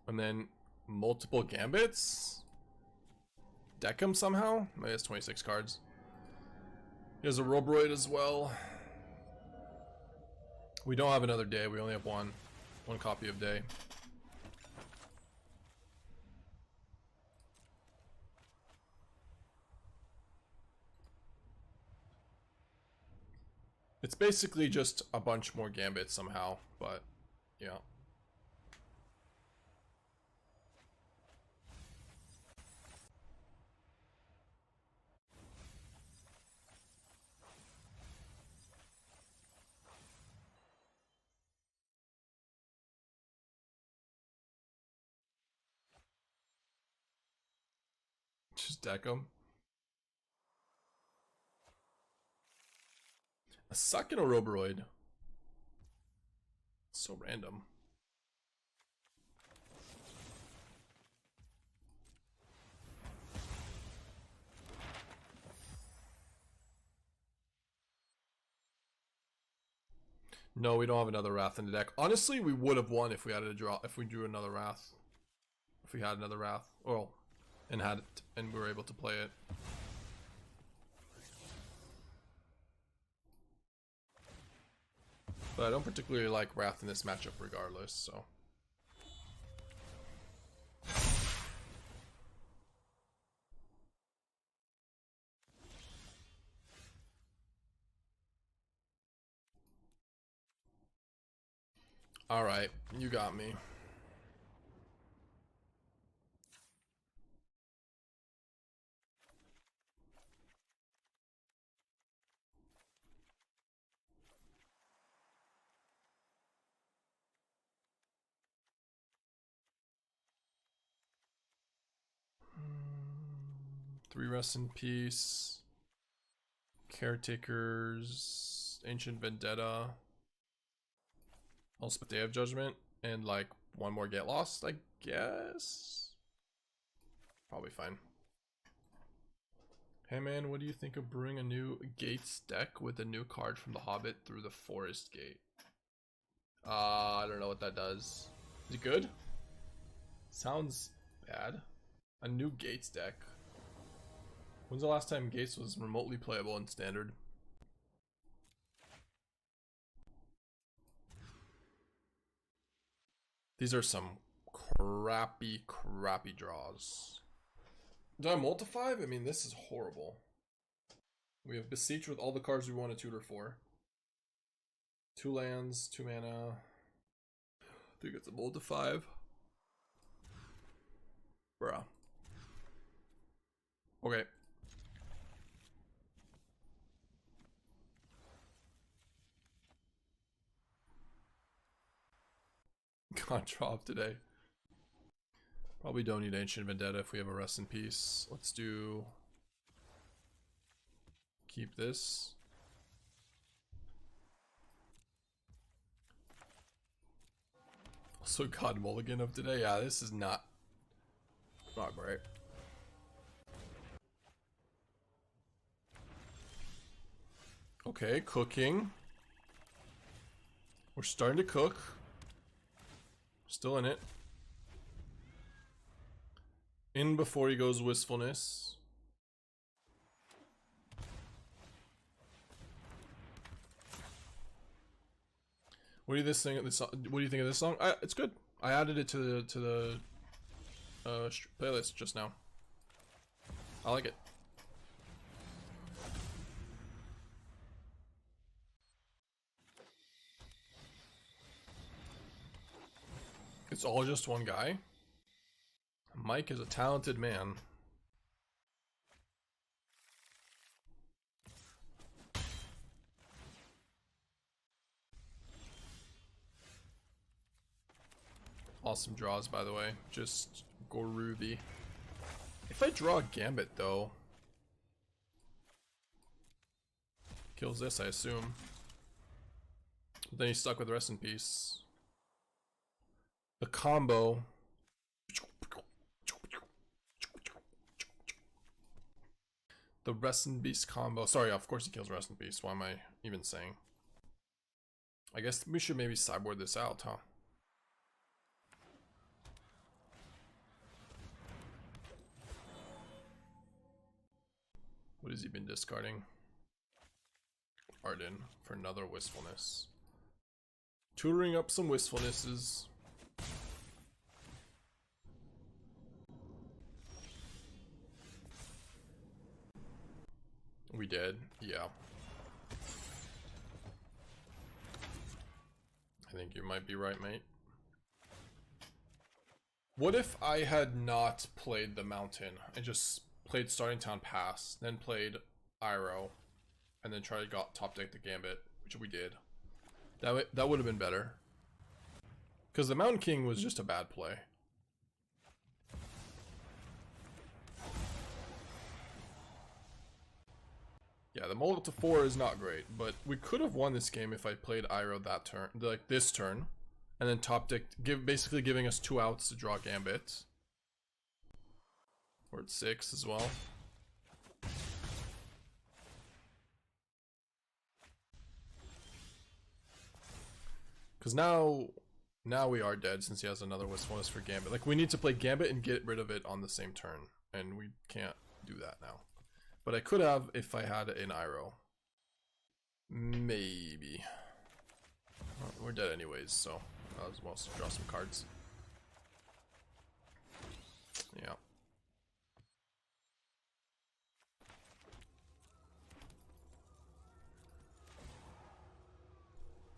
And then multiple Gambits. Deck him somehow? He has 26 cards. He has a Robroid as well. We don't have another day. We only have one copy of day. It's basically just a bunch more Gambits somehow, but yeah. Just deck them. A suck in a Roboroid. So random. No, we don't have another Wrath in the deck. Honestly, we would have won if we had a draw. If we drew another Wrath. If we had another Wrath. Well, and had it, and we were able to play it. But I don't particularly like Wrath in this matchup regardless, so. Alright, you got me. Three Rest in Peace. Caretakers. Ancient Vendetta. Elspeth Day of Judgment. And like one more Get Lost, I guess. Probably fine. Hey man, what do you think of brewing a new Gates deck with a new card from the Hobbit through the Forest Gate? I don't know what that does. Is it good? Sounds bad. A new Gates deck. When's the last time Gates was remotely playable in Standard? These are some crappy draws. Did I multi-5? I mean, this is horrible. We have Beseech with all the cards we want to tutor for. 2 lands, 2 mana. I think it's a multi-5. Bruh. Okay. Can't drop today. Probably don't need Ancient Vendetta if we have a Rest in Peace. Let's do... Keep this. Also God Mulligan of today. Yeah, this is not great. Okay, cooking. We're starting to cook. Still in it. In before he goes Wistfulness. What do you think of this song? It's good. I added it to the playlist just now. I like it. It's all just one guy. Mike is a talented man. Awesome draws, by the way. Just Goruvi. If I draw a Gambit, though, kills this, I assume. But then he's stuck with Rest in Peace. The combo. The Rest in Peace combo. Sorry, of course he kills Rest in Peace. Why am I even saying? I guess we should maybe sideboard this out, huh? What has he been discarding? Arden for another Wistfulness. Tutoring up some Wistfulnesses. We did, yeah. I think you might be right, mate. What if I had not played the mountain and just played Sundown Pass, then played Iroh, and then tried to top deck the Gambit, which we did? That would have been better. Because the Mountain King was just a bad play. Yeah, the multi 4 is not great, but we could have won this game if I played Iroh that turn, like this turn, and then top decked, basically giving us 2 outs to draw Gambit. We're at 6 as well. Because now we are dead since he has another Wistfulness for Gambit. Like, we need to play Gambit and get rid of it on the same turn, and we can't do that now. But I could have if I had an Iroh. Maybe. Well, we're dead anyways, so I'll as well draw some cards. Yeah.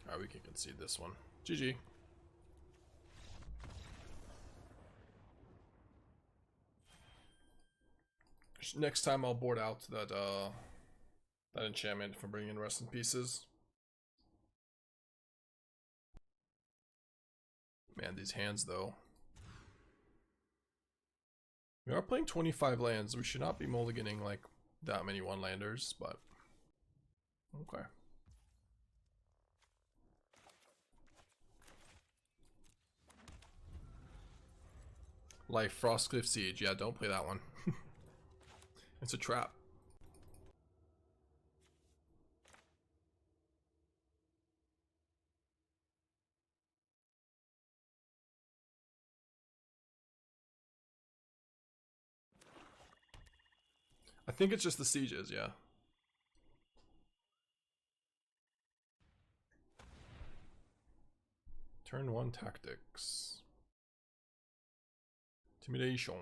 Alright, we can concede this one. GG. Next time I'll board out that enchantment for bringing in Rest in Pieces. Man, these hands though. We are playing 25 lands. We should not be mulliganing like that many one-landers, but okay. Like Frostcliff Siege. Yeah, don't play that one. It's a trap. I think it's just the sieges, yeah. Turn 1 tactics. Intimidation.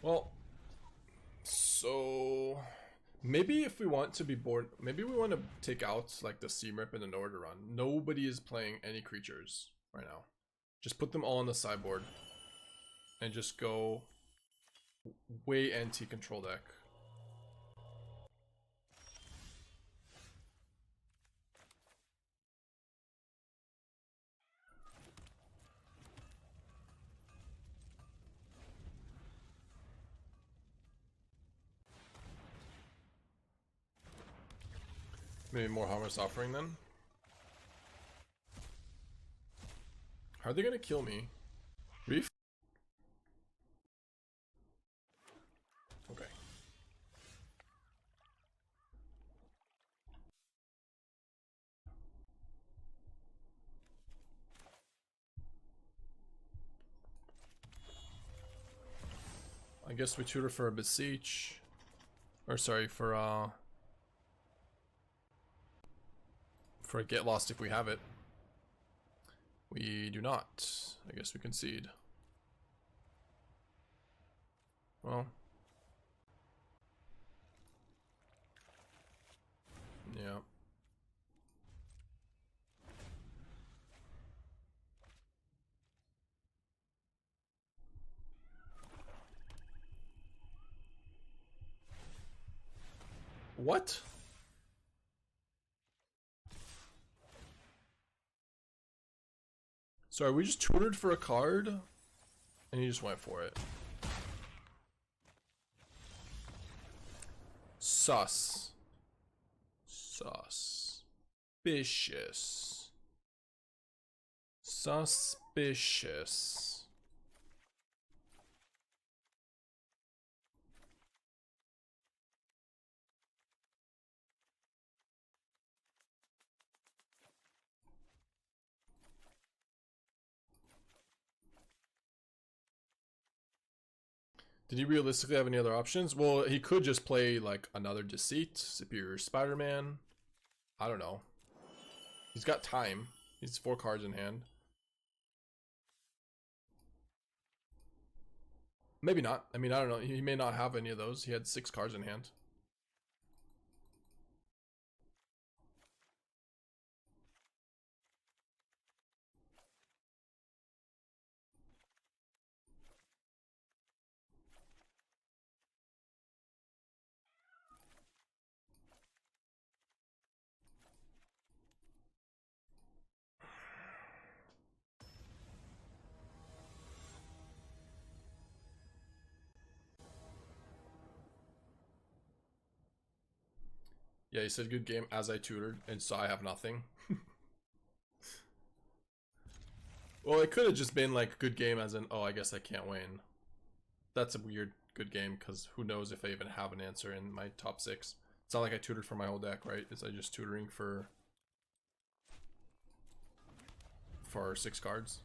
Well, so Maybe if we want to be bored, maybe we want to take out like the Seamrip and the Nord run. Nobody is playing any creatures right now. Just put them all on the sideboard and just go way anti-control deck. Maybe more Harmless Offering then? How are they gonna kill me? Reef? Okay. I guess we tutor for a Beseech. Or sorry, for a Get Lost if we have it. We do not. I guess we concede. Well. Yeah. What? Sorry, we just tutored for a card and you just went for it. Sus. Suspicious. Suspicious. Did he realistically have any other options? Well, he could just play like another Deceit, Superior Spider-Man. I don't know. He's got time. He's 4 cards in hand. Maybe not. I mean, I don't know. He may not have any of those. He had 6 cards in hand. Yeah, he said good game as I tutored, and so I have nothing. Well, it could have just been like good game as in, oh, I guess I can't win. That's a weird good game, because who knows if I even have an answer in my top 6. It's not like I tutored for my whole deck, right? Is I just tutoring for 6 cards?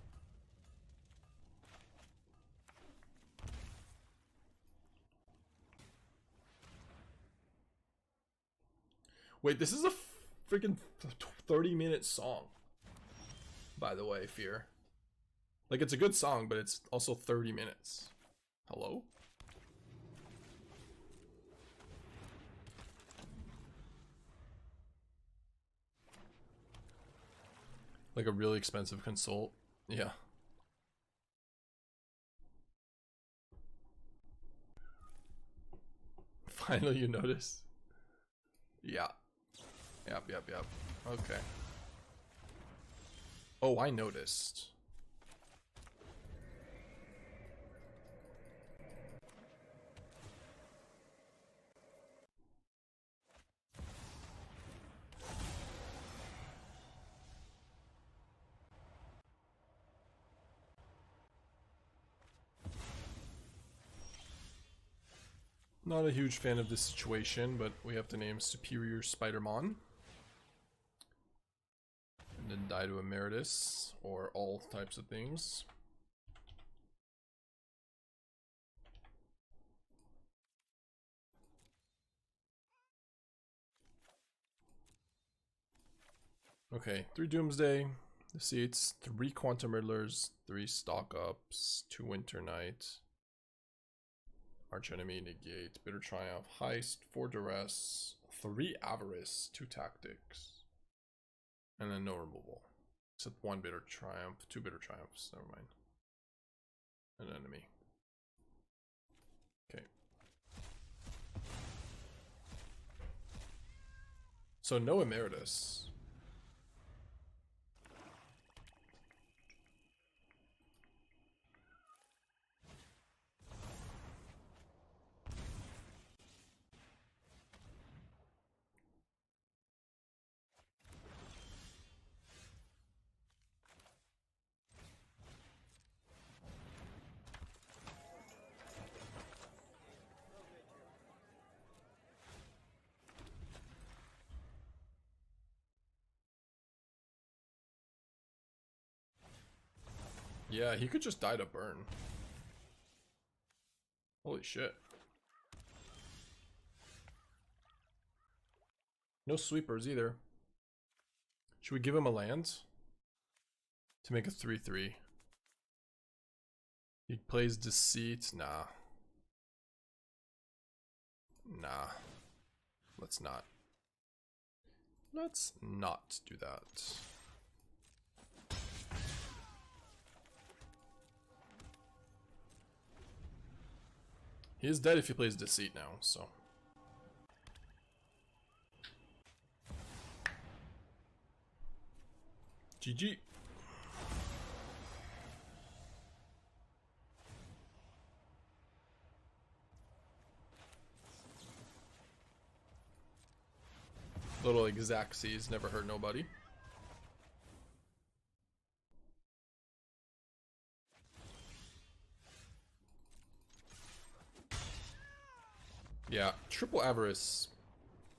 Wait, this is a freaking 30-minute song. By the way, Fear. Like, it's a good song, but it's also 30 minutes. Hello? Like a really expensive consult. Yeah. Finally, you notice? Yeah. Yep. Okay. Oh, I noticed. Not a huge fan of this situation, but we have to name Superior Spider-Man. And then die to Emeritus, or all types of things. Okay, 3 Doomsday, Deceits, 3 Quantum Riddlers, 3 Stock Ups, 2 Winter Knight. Arch enemy, negate, bitter triumph, heist, 4 duress, 3 avarice, 2 tactics, and then no removal. Except 1 bitter triumph, 2 bitter triumphs, never mind. An enemy. Okay. So no emeritus. Yeah, he could just die to burn. Holy shit. No sweepers either. Should we give him a land? To make a 3/3. He plays Deceit. Nah. Nah. Let's not. Let's not do that. He is dead if he plays Deceit now, so. GG. Little Exacxies never hurt nobody. Yeah, triple avarice,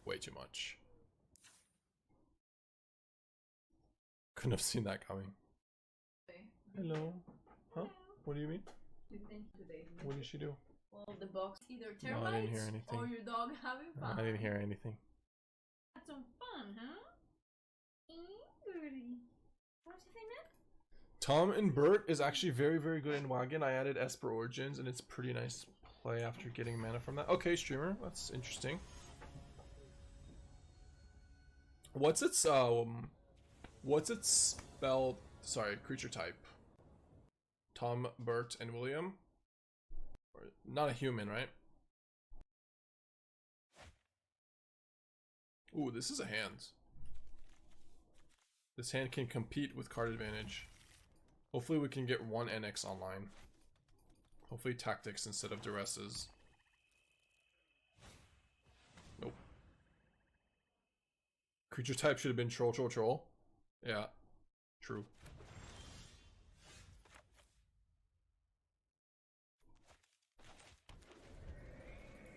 way too much. Couldn't have seen that coming. Hello. Huh? What do you mean? What did she do? Well, the box either termites I didn't hear anything. or your dog having fun. I didn't hear anything. Had some fun, huh? What's your thing, man? Tom and Bert is actually very, very good in Wagon. I added Esper Origins, and it's pretty nice play after getting mana from that. Okay, streamer, that's interesting. What's its spell? Sorry, creature type. Tom, Bert, and William. Or, not a human, right? Ooh, this is a hand. This hand can compete with card advantage. Hopefully we can get 1 Annex online. Hopefully tactics instead of duresses. Nope. Creature type should have been troll, troll, troll. Yeah, true.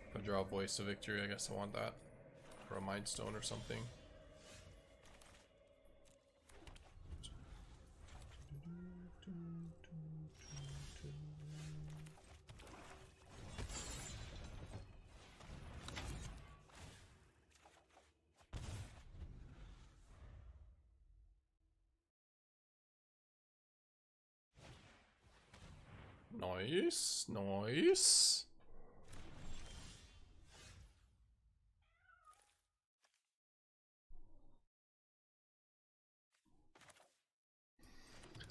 If I draw a Voice of Victory, I guess I want that. Or a Mind Stone or something. Nice, nice.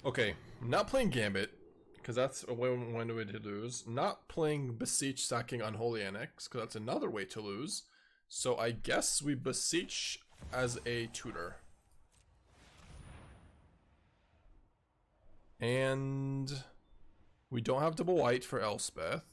Okay, I'm not playing Gambit, because that's one way to lose. Not playing Beseech sacking Unholy Annex, because that's another way to lose. So I guess we Beseech as a tutor. And we don't have double white for Elspeth.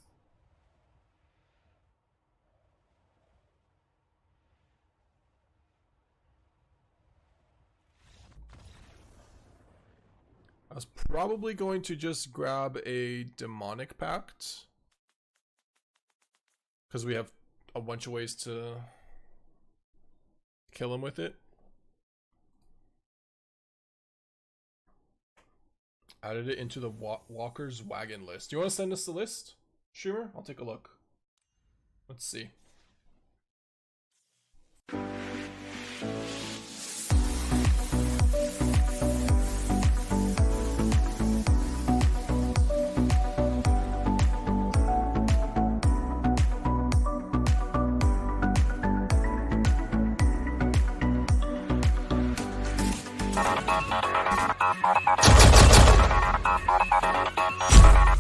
I was probably going to just grab a Demonic Pact, because we have a bunch of ways to kill him with it. Added it into the Walker's Wagon list. Do you want to send us the list, streamer? I'll take a look. Let's see.